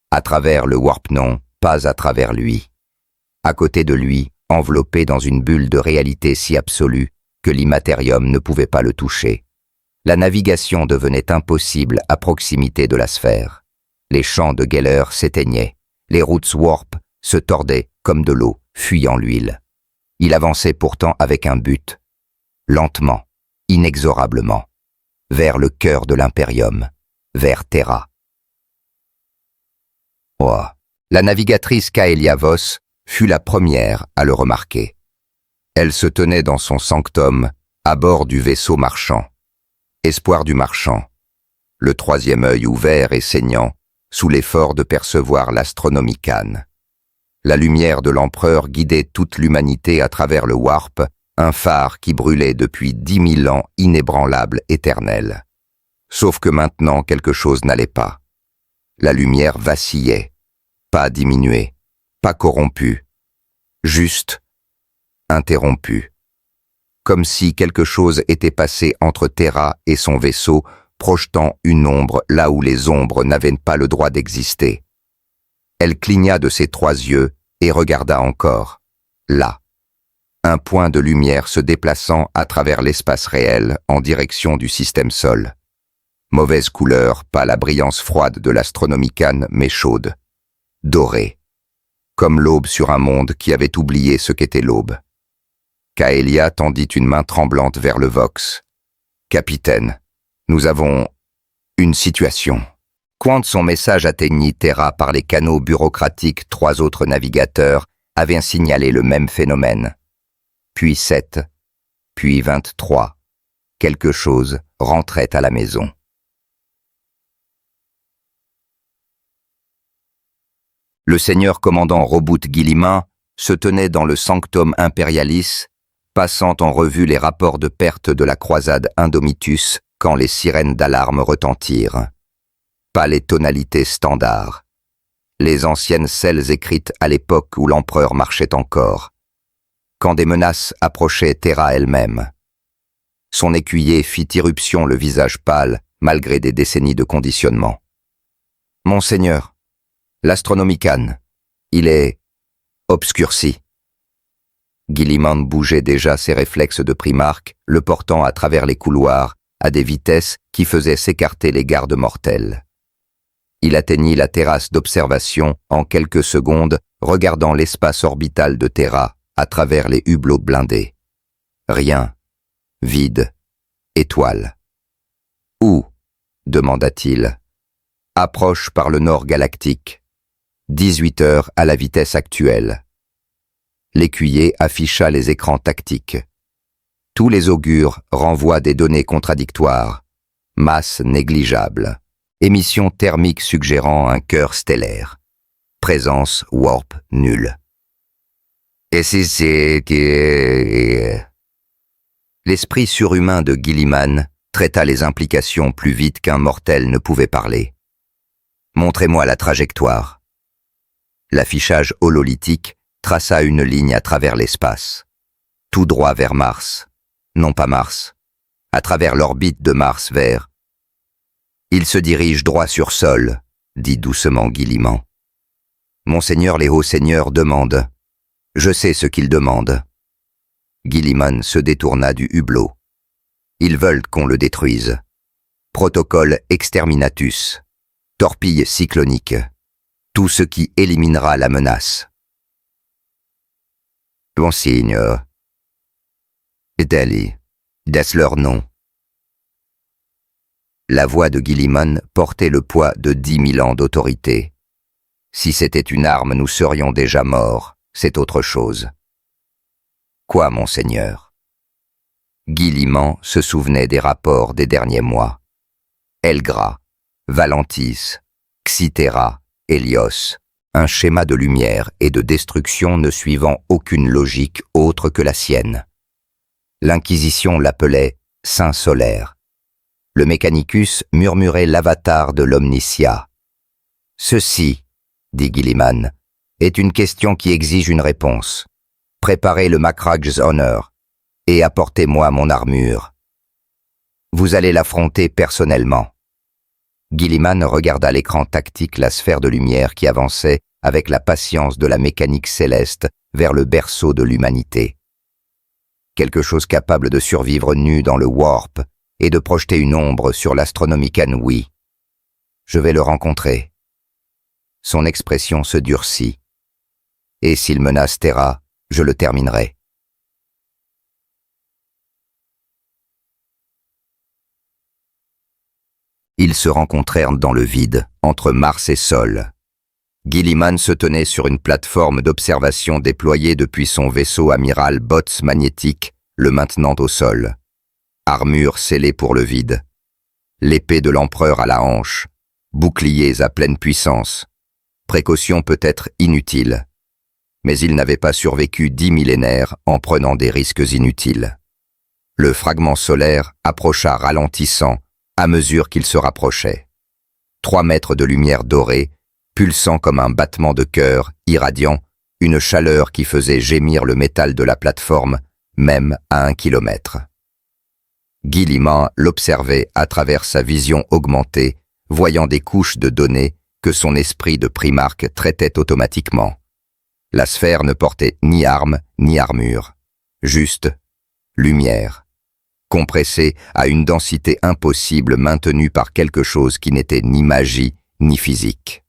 [SPEAKER 1] À travers le warp-non, pas à travers lui. À côté de lui, enveloppé dans une bulle de réalité si absolue que l'immatérium ne pouvait pas le toucher. La navigation devenait impossible à proximité de la sphère. Les champs de Geller s'éteignaient. Les routes warp se tordaient comme de l'eau, fuyant l'huile. Il avançait pourtant avec un but. Lentement, inexorablement, vers le cœur de l'impérium, vers Terra. Oh. La navigatrice Kaelia Voss fut la première à le remarquer. Elle se tenait dans son sanctum, à bord du vaisseau marchand. Espoir du marchand, le troisième œil ouvert et saignant, sous l'effort de percevoir l'astronomicane. La lumière de l'empereur guidait toute l'humanité à travers le warp, un phare qui brûlait depuis 10 000 ans inébranlable, éternel. Sauf que maintenant quelque chose n'allait pas. La lumière vacillait, pas diminuée, pas corrompue, juste interrompue. Comme si quelque chose était passé entre Terra et son vaisseau, projetant une ombre là où les ombres n'avaient pas le droit d'exister. Elle cligna de ses 3 yeux et regarda encore, là, un point de lumière se déplaçant à travers l'espace réel en direction du système Sol. Mauvaise couleur, pas la brillance froide de l'astronomicane, mais chaude, dorée, comme l'aube sur un monde qui avait oublié ce qu'était l'aube. Kaelia tendit une main tremblante vers le Vox. « Capitaine, nous avons une situation. » Quand son message atteignit Terra par les canaux bureaucratiques, 3 autres navigateurs avaient signalé le même phénomène. Puis 7, puis 23. Quelque chose rentrait à la maison. Le seigneur commandant Roboute Guilliman se tenait dans le Sanctum Imperialis, passant en revue les rapports de perte de la croisade Indomitus quand les sirènes d'alarme retentirent. Pas les tonalités standards. Les anciennes celles écrites à l'époque où l'empereur marchait encore. Quand des menaces approchaient Terra elle-même. Son écuyer fit irruption le visage pâle, malgré des décennies de conditionnement. « Monseigneur, l'astronomicane, il est obscurci. » Guilliman bougeait déjà ses réflexes de primarque, le portant à travers les couloirs, à des vitesses qui faisaient s'écarter les gardes mortels. Il atteignit la terrasse d'observation en quelques secondes, regardant l'espace orbital de Terra à travers les hublots blindés. Rien. Vide. Étoile. « Où ?» demanda-t-il. « Approche par le nord galactique. 18 heures à la vitesse actuelle. » L'écuyer afficha les écrans tactiques. Tous les augures renvoient des données contradictoires. Masse négligeable. Émission thermique suggérant un cœur stellaire. Présence warp nulle. Et si c'est... L'esprit surhumain de Guilliman traita les implications plus vite qu'un mortel ne pouvait parler. Montrez-moi la trajectoire. L'affichage hololithique traça une ligne à travers l'espace. Tout droit vers Mars. Non pas Mars. À travers l'orbite de Mars vers... Il se dirige droit sur Sol, dit doucement Guilliman. Monseigneur les hauts seigneurs demandent. Je sais ce qu'ils demandent. Guilliman se détourna du hublot. Ils veulent qu'on le détruise. Protocole exterminatus. Torpille cyclonique. Tout ce qui éliminera la menace. Monseigneur. Deli. Est-ce leur nom? La voix de Guilliman portait le poids de 10 000 ans d'autorité. Si c'était une arme, nous serions déjà morts. C'est autre chose. Quoi, monseigneur? Guilliman se souvenait des rapports des derniers mois. Elgra, Valentis, Xitera, Hélios, un schéma de lumière et de destruction ne suivant aucune logique autre que la sienne. L'Inquisition l'appelait Saint Solaire. Le Mechanicus murmurait l'avatar de l'Omnicia. « Ceci, dit Guilliman, est une question qui exige une réponse. Préparez le Macrag's Honor et apportez-moi mon armure. Vous allez l'affronter personnellement. Gilliman regarda l'écran tactique la sphère de lumière qui avançait avec la patience de la mécanique céleste vers le berceau de l'humanité. Quelque chose capable de survivre nu dans le warp et de projeter une ombre sur l'Astronomican, oui. Je vais le rencontrer. Son expression se durcit. Et s'il menace Terra, je le terminerai. Ils se rencontrèrent dans le vide, entre Mars et Sol. Gilliman se tenait sur une plateforme d'observation déployée depuis son vaisseau amiral Bots magnétique, le maintenant au sol. Armure scellée pour le vide. L'épée de l'empereur à la hanche. Boucliers à pleine puissance. Précaution peut-être inutile. Mais il n'avait pas survécu 10 millénaires en prenant des risques inutiles. Le fragment solaire approcha ralentissant à mesure qu'il se rapprochait. 3 mètres de lumière dorée, pulsant comme un battement de cœur, irradiant, une chaleur qui faisait gémir le métal de la plateforme, même à 1 kilomètre. Gilliman l'observait à travers sa vision augmentée, voyant des couches de données que son esprit de primarque traitait automatiquement. La sphère ne portait ni armes ni armure, juste lumière, compressée à une densité impossible maintenue par quelque chose qui n'était ni magie ni physique.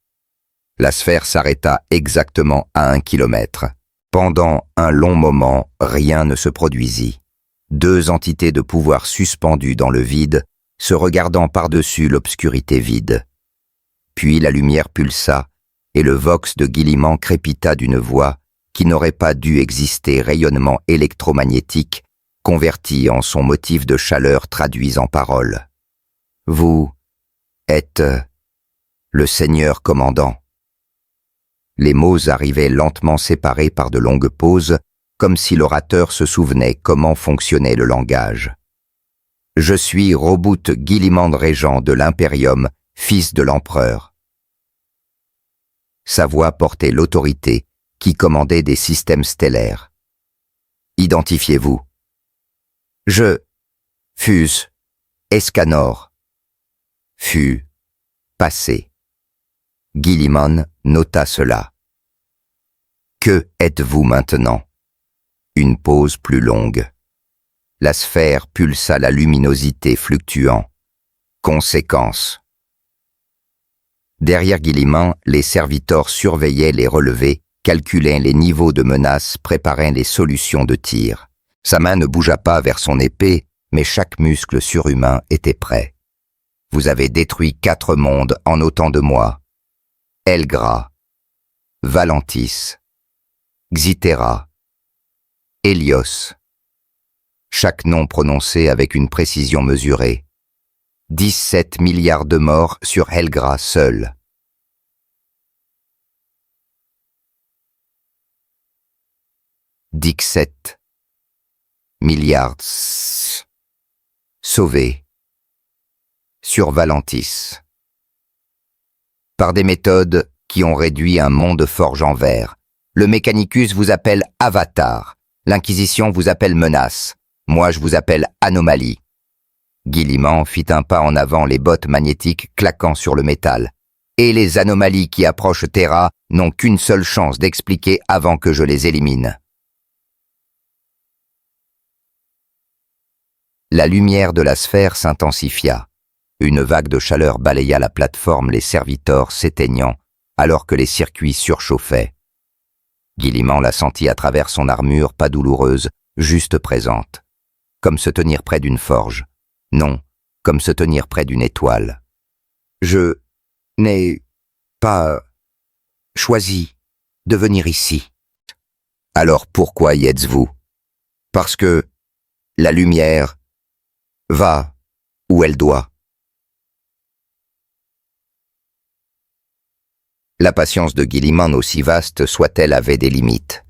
[SPEAKER 1] La sphère s'arrêta exactement à 1 kilomètre. Pendant un long moment, rien ne se produisit. 2 entités de pouvoir suspendues dans le vide, se regardant par-dessus l'obscurité vide. Puis la lumière pulsa, et le vox de Gilliman crépita d'une voix qui n'aurait pas dû exister, rayonnement électromagnétique, converti en son motif de chaleur traduit en paroles. Vous êtes le Seigneur commandant. Les mots arrivaient lentement séparés par de longues pauses, comme si l'orateur se souvenait comment fonctionnait le langage. Je suis Roboute Gilliman Régent de l'Imperium, fils de l'empereur. Sa voix portait l'autorité qui commandait des systèmes stellaires. Identifiez-vous. Je, Fuse, Escanor. Fut, passé. Gilliman nota cela. Que êtes-vous maintenant? Une pause plus longue. La sphère pulsa la luminosité fluctuant. Conséquence. Derrière Gilliman, les serviteurs surveillaient les relevés, calculaient les niveaux de menace, préparaient les solutions de tir. Sa main ne bougea pas vers son épée, mais chaque muscle surhumain était prêt. Vous avez détruit 4 mondes en autant de mois. Helgra, Valentis, Xitera, Hélios. Chaque nom prononcé avec une précision mesurée. 17 milliards de morts sur Helgra seul. Dixet milliards sauvés sur Valentis. Par des méthodes qui ont réduit un monde forge en verre. Le Mechanicus vous appelle Avatar. L'Inquisition vous appelle Menace. Moi, je vous appelle Anomalie. Gilliman fit un pas en avant, les bottes magnétiques claquant sur le métal. Et les anomalies qui approchent Terra n'ont qu'une seule chance d'expliquer avant que je les élimine. La lumière de la sphère s'intensifia. Une vague de chaleur balaya la plateforme, les serviteurs s'éteignant, alors que les circuits surchauffaient. Gilliman la sentit à travers son armure, pas douloureuse, juste présente. Comme se tenir près d'une forge. Non, comme se tenir près d'une étoile. Je n'ai pas choisi de venir ici. Alors pourquoi y êtes-vous? Parce que la lumière va où elle doit. La patience de Gilliman, aussi vaste soit-elle, avait des limites.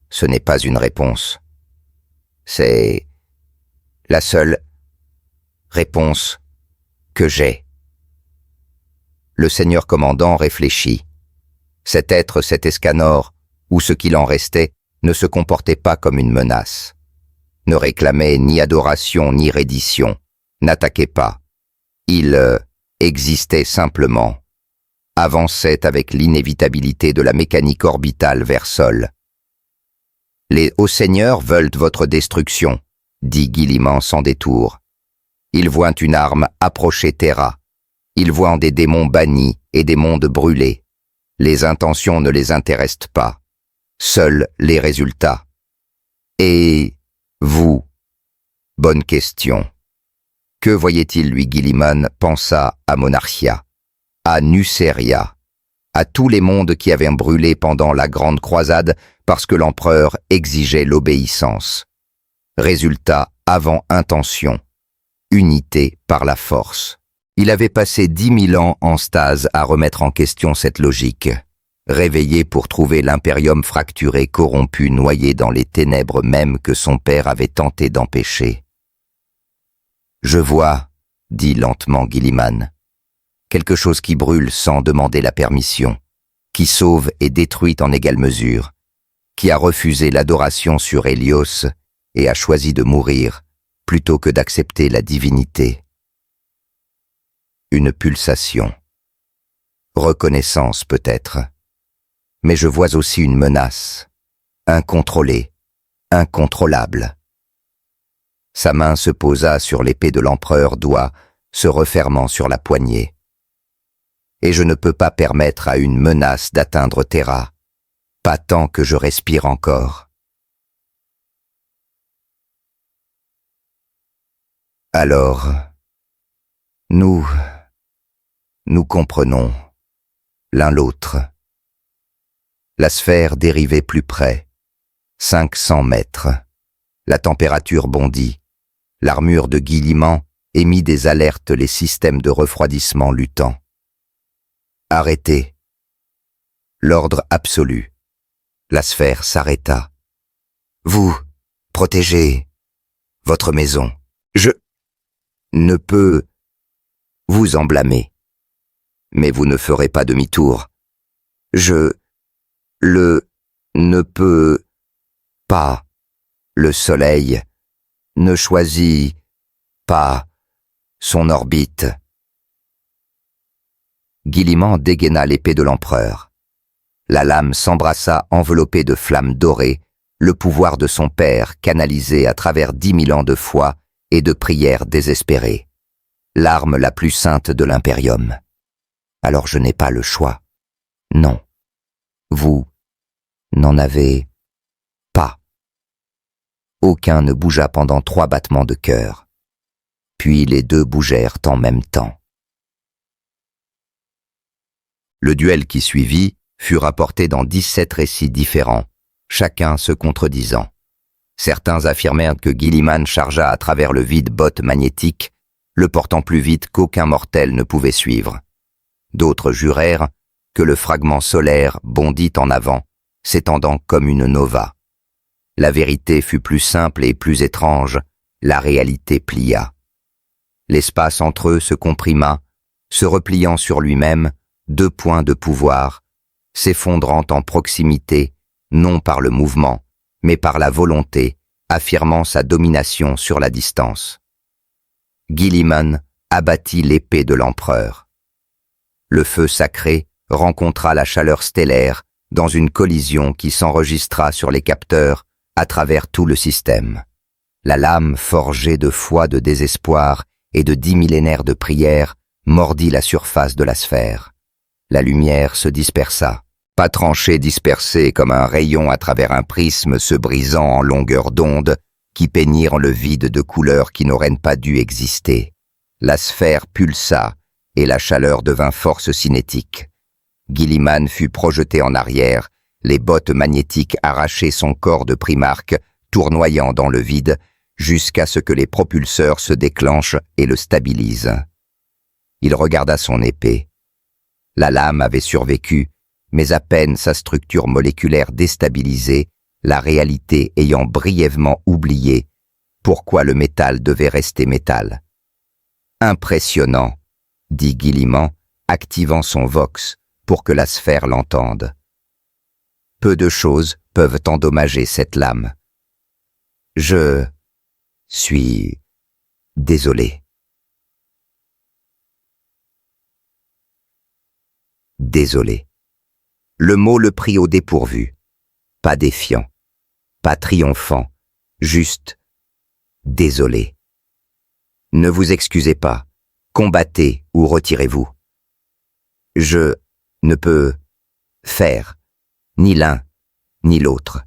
[SPEAKER 1] Ce n'est pas une réponse. C'est la seule réponse que j'ai. Le seigneur commandant réfléchit. Cet être, cet Escanor, ou ce qu'il en restait, ne se comportait pas comme une menace. Ne réclamait ni adoration ni reddition. N'attaquait pas. Il existait simplement, avançait avec l'inévitabilité de la mécanique orbitale vers Sol. Les hauts seigneurs veulent votre destruction, dit Guilliman sans détour. Ils voient une arme approcher Terra. Ils voient des démons bannis et des mondes brûlés. Les intentions ne les intéressent pas. Seuls les résultats. Et vous? Bonne question. Que voyait-il, lui, Guilliman pensa à Monarchia, à Nuceria, à tous les mondes qui avaient brûlé pendant la Grande Croisade parce que l'empereur exigeait l'obéissance. Résultat avant intention. Unité par la force. Il avait passé 10 000 ans en stase à remettre en question cette logique, réveillé pour trouver l'impérium fracturé, corrompu, noyé dans les ténèbres mêmes que son père avait tenté d'empêcher. « Je vois, » dit lentement Guilliman, « quelque chose qui brûle sans demander la permission, qui sauve et détruit en égale mesure, qui a refusé l'adoration sur Hélios et a choisi de mourir plutôt que d'accepter la divinité. » Une pulsation. Reconnaissance peut-être. Mais je vois aussi une menace, incontrôlée, incontrôlable. Sa main se posa sur l'épée de l'empereur, doigt se refermant sur la poignée. Et je ne peux pas permettre à une menace d'atteindre Terra, pas tant que je respire encore. Alors, nous comprenons l'un l'autre. La sphère dérivait plus près, 500 mètres. La température bondit. L'armure de Guilliman émit des alertes, les systèmes de refroidissement luttant. Arrêtez. L'ordre absolu. La sphère s'arrêta. Vous, protégez votre maison. Je ne peux vous en blâmer. Mais vous ne ferez pas demi-tour. Ne peux pas. Le Soleil ne choisit pas son orbite. Guilliman dégaina l'épée de l'empereur. La lame s'embrassa enveloppée de flammes dorées, le pouvoir de son père canalisé à travers 10 000 ans de foi et de prières désespérées. L'arme la plus sainte de l'impérium. Alors je n'ai pas le choix. Non. Vous n'en avez pas. Aucun ne bougea pendant 3 battements de cœur. Puis les deux bougèrent en même temps. Le duel qui suivit fut rapporté dans 17 récits différents, chacun se contredisant. Certains affirmèrent que Guilliman chargea à travers le vide bottes magnétiques, le portant plus vite qu'aucun mortel ne pouvait suivre. D'autres jurèrent que le fragment solaire bondit en avant, s'étendant comme une nova. La vérité fut plus simple et plus étrange, la réalité plia. L'espace entre eux se comprima, se repliant sur lui-même, 2 points de pouvoir, s'effondrant en proximité, non par le mouvement, mais par la volonté, affirmant sa domination sur la distance. Guilliman abattit l'épée de l'empereur. Le feu sacré rencontra la chaleur stellaire dans une collision qui s'enregistra sur les capteurs à travers tout le système. La lame forgée de foi, de désespoir et de 10 millénaires de prière mordit la surface de la sphère. La lumière se dispersa, pas tranchée, dispersée comme un rayon à travers un prisme se brisant en longueur d'onde qui peignirent le vide de couleurs qui n'auraient pas dû exister. La sphère pulsa et la chaleur devint force cinétique. Guilliman fut projeté en arrière, les bottes magnétiques arrachaient son corps de primarque, tournoyant dans le vide, jusqu'à ce que les propulseurs se déclenchent et le stabilisent. Il regarda son épée. La lame avait survécu, mais à peine sa structure moléculaire déstabilisée, la réalité ayant brièvement oublié pourquoi le métal devait rester métal. Impressionnant, dit Guilliman, activant son vox pour que la sphère l'entende. Peu de choses peuvent endommager cette lame. Je suis désolé. Désolé. Le mot le prit au dépourvu. Pas défiant, pas triomphant, juste désolé. Ne vous excusez pas, combattez ou retirez-vous. Je ne peux faire ni l'un ni l'autre.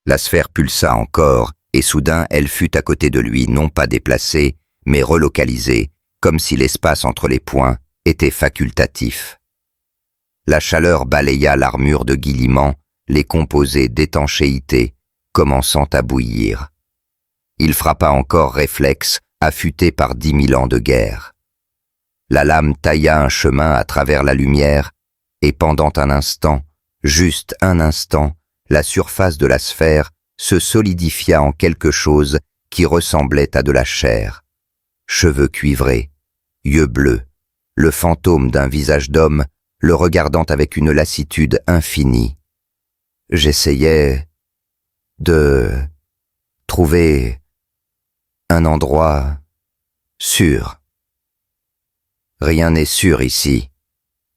[SPEAKER 1] La sphère pulsa encore, et soudain elle fut à côté de lui, non pas déplacée, mais relocalisée, comme si l'espace entre les points était facultatif. La chaleur balaya l'armure de Guilliman, les composés d'étanchéité commençant à bouillir. Il frappa encore réflexe, affûté par 10 000 ans de guerre. La lame tailla un chemin à travers la lumière, et pendant un instant, juste un instant, la surface de la sphère se solidifia en quelque chose qui ressemblait à de la chair. Cheveux cuivrés, yeux bleus, le fantôme d'un visage d'homme, le regardant avec une lassitude infinie. J'essayais de trouver un endroit sûr. Rien n'est sûr ici,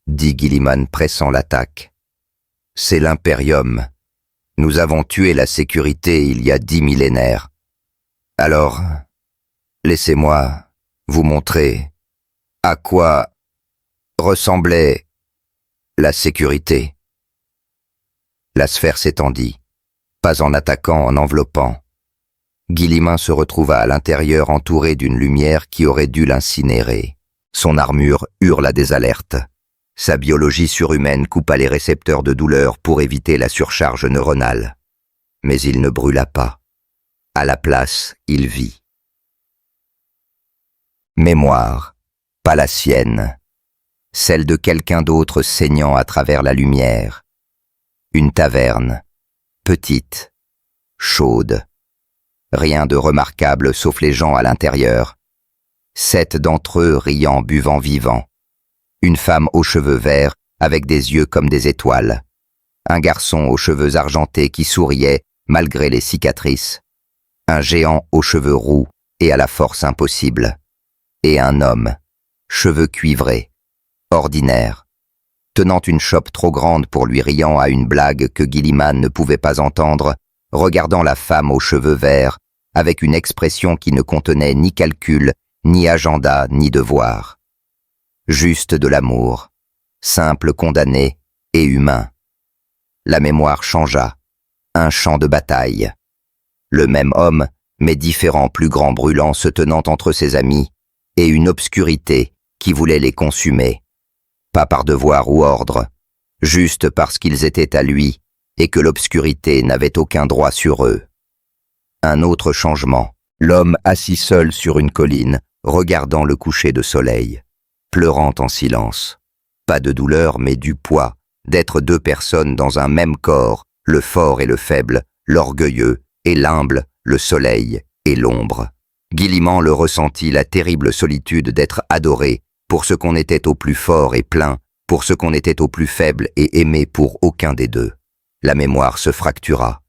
[SPEAKER 1] dit Guilliman pressant l'attaque. C'est l'Imperium. Nous avons tué la sécurité il y a 10 millénaires. Alors, laissez-moi vous montrer à quoi ressemblait la sécurité. La sphère s'étendit, pas en attaquant, en enveloppant. Guilliman se retrouva à l'intérieur entouré d'une lumière qui aurait dû l'incinérer. Son armure hurla des alertes. Sa biologie surhumaine coupa les récepteurs de douleur pour éviter la surcharge neuronale. Mais il ne brûla pas. À la place, il vit. Mémoire, pas la sienne, celle de quelqu'un d'autre saignant à travers la lumière. Une taverne, petite, chaude. Rien de remarquable sauf les gens à l'intérieur. 7 d'entre eux riant, buvant, vivant. Une femme aux cheveux verts, avec des yeux comme des étoiles. Un garçon aux cheveux argentés qui souriait, malgré les cicatrices. Un géant aux cheveux roux et à la force impossible. Et un homme, cheveux cuivrés, ordinaire, tenant une chope trop grande pour lui, riant à une blague que Guilliman ne pouvait pas entendre, regardant la femme aux cheveux verts, avec une expression qui ne contenait ni calcul, ni agenda, ni devoir. Juste de l'amour, simple condamné et humain. La mémoire changea, un champ de bataille. Le même homme, mais différent, plus grand, brûlant, se tenant entre ses amis, et une obscurité qui voulait les consumer. Pas par devoir ou ordre, juste parce qu'ils étaient à lui et que l'obscurité n'avait aucun droit sur eux. Un autre changement, l'homme assis seul sur une colline, regardant le coucher de soleil, pleurant en silence. Pas de douleur mais du poids, d'être 2 personnes dans un même corps, le fort et le faible, l'orgueilleux et l'humble, le soleil et l'ombre. Guilliman le ressentit, la terrible solitude d'être adoré pour ce qu'on était au plus fort et plein, pour ce qu'on était au plus faible et aimé pour aucun des deux. La mémoire se fractura.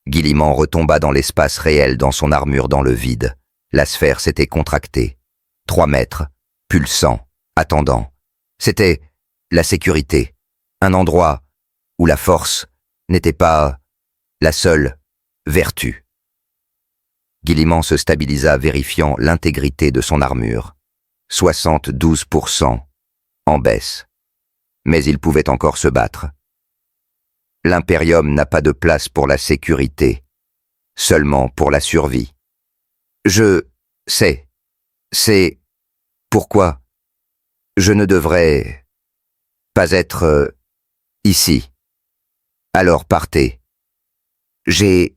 [SPEAKER 1] Guilliman retomba dans l'espace réel, dans son armure, dans le vide. La sphère s'était contractée. 3 mètres, pulsant, attendant. C'était la sécurité, un endroit où la force n'était pas la seule vertu. Guilliman se stabilisa, vérifiant l'intégrité de son armure. 72% en baisse. Mais il pouvait encore se battre. L'Imperium n'a pas de place pour la sécurité, seulement pour la survie. Je sais, c'est pourquoi je ne devrais pas être ici. Alors partez. J'ai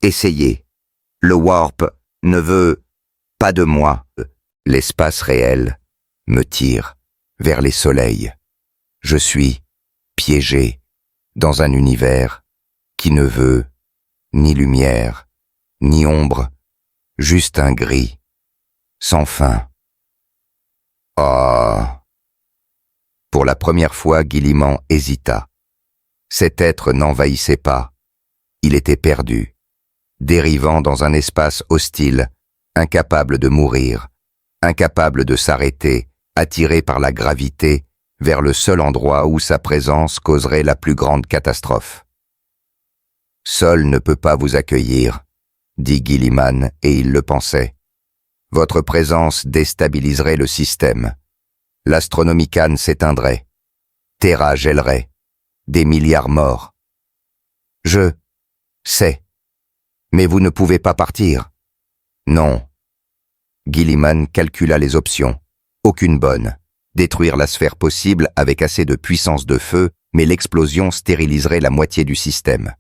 [SPEAKER 1] essayé. Le warp ne veut pas de moi. L'espace réel me tire vers les soleils. Je suis piégé dans un univers qui ne veut ni lumière, ni ombre, juste un gris, sans fin. Oh! Pour la première fois, Guilliman hésita. Cet être n'envahissait pas. Il était perdu, dérivant dans un espace hostile, incapable de mourir, incapable de s'arrêter, attiré par la gravité vers le seul endroit où sa présence causerait la plus grande catastrophe. « Sol ne peut pas vous accueillir, » dit Guilliman, et il le pensait. « Votre présence déstabiliserait le système. L'Astronomicon s'éteindrait. Terra gèlerait. Des milliards morts. Je sais. Mais vous ne pouvez pas partir. » Non. Guilliman calcula les options. Aucune bonne. Détruire la sphère possible avec assez de puissance de feu, mais l'explosion stériliserait la moitié du système.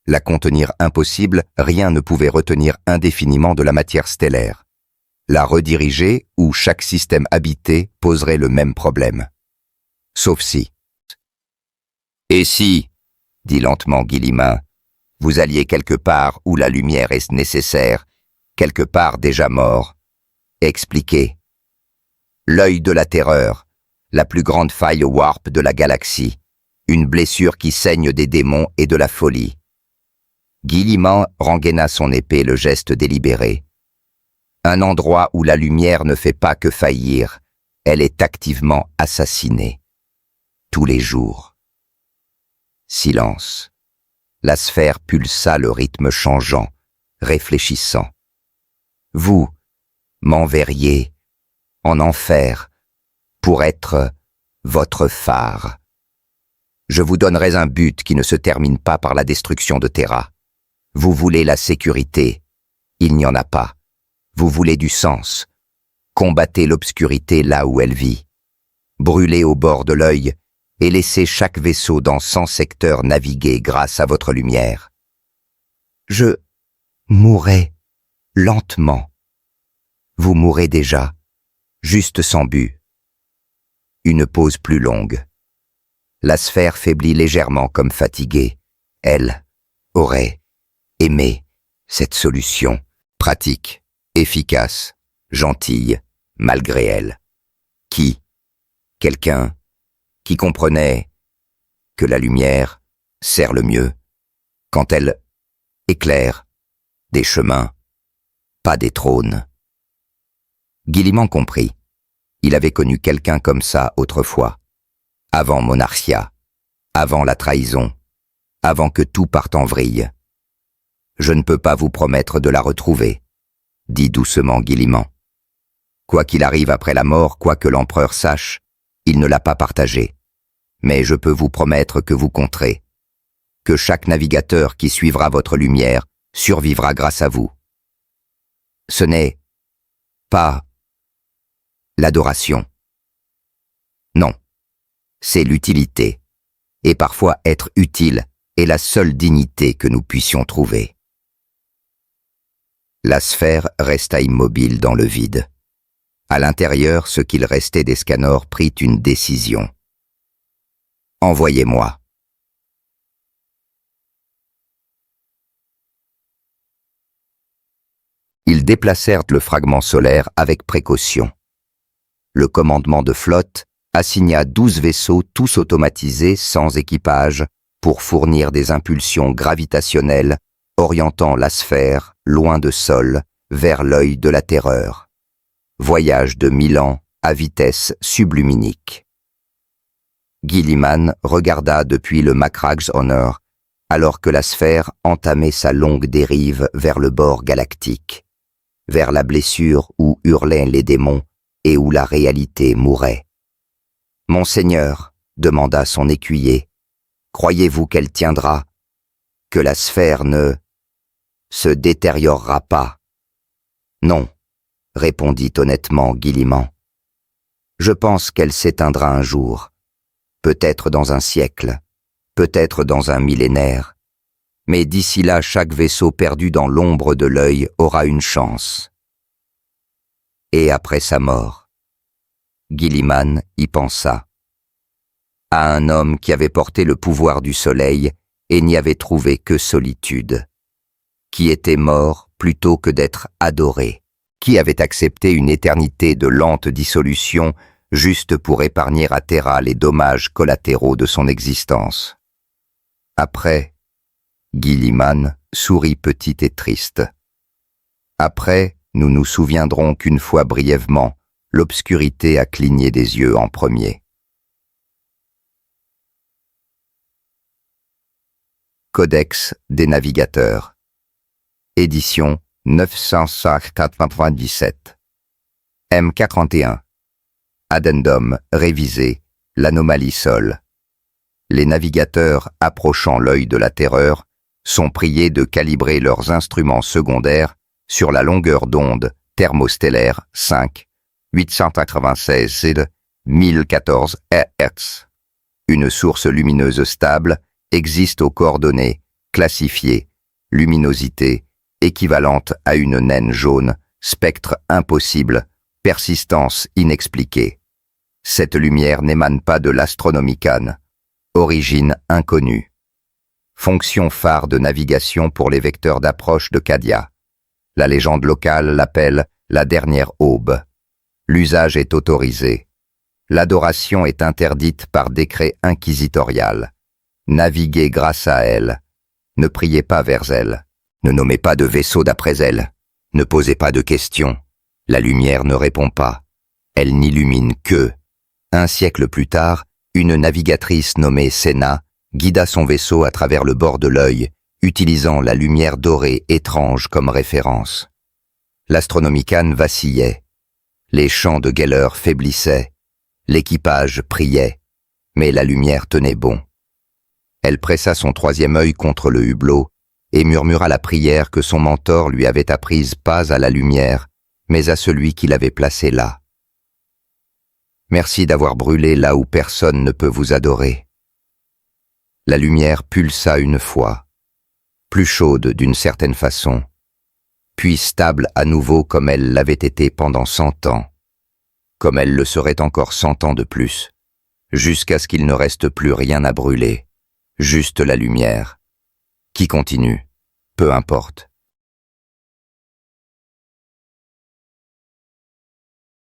[SPEAKER 1] La contenir impossible, rien ne pouvait retenir indéfiniment de la matière stellaire. La rediriger, ou chaque système habité, poserait le même problème. Sauf si. « Et si, dit lentement Guilliman, vous alliez quelque part où la lumière est nécessaire, quelque part déjà mort. Expliquez. L'œil de la terreur, la plus grande faille warp de la galaxie, une blessure qui saigne des démons et de la folie. » Guilliman rengaina son épée le geste délibéré. Un endroit où la lumière ne fait pas que faillir, elle est activement assassinée. Tous les jours. Silence. La sphère pulsa le rythme changeant, réfléchissant. Vous m'enverriez en enfer pour être votre phare. Je vous donnerais un but qui ne se termine pas par la destruction de Terra. Vous voulez la sécurité, il n'y en a pas. Vous voulez du sens. Combattez l'obscurité là où elle vit. Brûlez au bord de l'œil et laissez chaque vaisseau dans 100 secteurs naviguer grâce à votre lumière. Je mourrai lentement. Vous mourrez déjà, juste sans but. Une pause plus longue. La sphère faiblit légèrement comme fatiguée. Elle aurait aimé cette solution pratique, efficace, gentille, malgré elle. Qui? Quelqu'un qui comprenait que la lumière sert le mieux quand elle éclaire des chemins, pas des trônes. Guilliman comprit. Il avait connu quelqu'un comme ça autrefois, avant Monarchia, avant la trahison, avant que tout parte en vrille. Je ne peux pas vous promettre de la retrouver, dit doucement Guilliman. Quoi qu'il arrive après la mort, quoi que l'empereur sache, il ne l'a pas partagée. Mais je peux vous promettre que vous compterez, que chaque navigateur qui suivra votre lumière survivra grâce à vous. Ce n'est pas l'adoration. Non, c'est l'utilité. Et parfois être utile est la seule dignité que nous puissions trouver. La sphère resta immobile dans le vide. À l'intérieur, ce qu'il restait d'Escanor prit une décision. « Envoyez-moi. » Ils déplacèrent le fragment solaire avec précaution. Le commandement de flotte assigna 12 vaisseaux tous automatisés sans équipage pour fournir des impulsions gravitationnelles orientant la sphère, loin de Sol, vers l'œil de la terreur. Voyage de 1000 ans à vitesse subluminique. Guilliman regarda depuis le Macrag's Honor, alors que la sphère entamait sa longue dérive vers le bord galactique, vers la blessure où hurlaient les démons et où la réalité mourait. « Monseigneur, » demanda son écuyer, « croyez-vous qu'elle tiendra, que la sphère ne se détériorera pas ?»« Non, » répondit honnêtement Guilliman. « Je pense qu'elle s'éteindra un jour, peut-être dans un siècle, peut-être dans un millénaire, mais d'ici là chaque vaisseau perdu dans l'ombre de l'œil aura une chance. » Et après sa mort, Guilliman y pensa. À un homme qui avait porté le pouvoir du soleil et n'y avait trouvé que solitude, qui était mort plutôt que d'être adoré, qui avait accepté une éternité de lente dissolution juste pour épargner à Terra les dommages collatéraux de son existence. Après, Guilliman sourit petit et triste. Après, nous nous souviendrons qu'une fois brièvement, l'obscurité a cligné des yeux en premier. Codex des navigateurs. Édition 997. M41. Addendum révisé, l'anomalie Sol. Les navigateurs approchant l'œil de la terreur sont priés de calibrer leurs instruments secondaires sur la longueur d'onde thermostellaire 5, 896 1014 Hz. Une source lumineuse stable existe aux coordonnées classifiées, luminosité équivalente à une naine jaune, spectre impossible, persistance inexpliquée. Cette lumière n'émane pas de l'Astronomicon. Origine inconnue. Fonction phare de navigation pour les vecteurs d'approche de Cadia. La légende locale l'appelle la dernière aube. L'usage est autorisé. L'adoration est interdite par décret inquisitorial. Naviguez grâce à elle. Ne priez pas vers elle. Ne nommez pas de vaisseau d'après elle. Ne posez pas de questions. La lumière ne répond pas. Elle n'illumine que. Un siècle plus tard, une navigatrice nommée Séna guida son vaisseau à travers le bord de l'œil, utilisant la lumière dorée étrange comme référence. L'Astronomicon vacillait. Les champs de Geller faiblissaient. L'équipage priait, mais la lumière tenait bon. Elle pressa son troisième œil contre le hublot et murmura la prière que son mentor lui avait apprise pas à la lumière, mais à celui qui l'avait placée là. Merci d'avoir brûlé là où personne ne peut vous adorer. La lumière pulsa une fois, plus chaude d'une certaine façon, puis stable à nouveau comme elle l'avait été pendant 100 ans, comme elle le serait encore 100 ans de plus, jusqu'à ce qu'il ne reste plus rien à brûler, juste la lumière, qui continue, peu importe.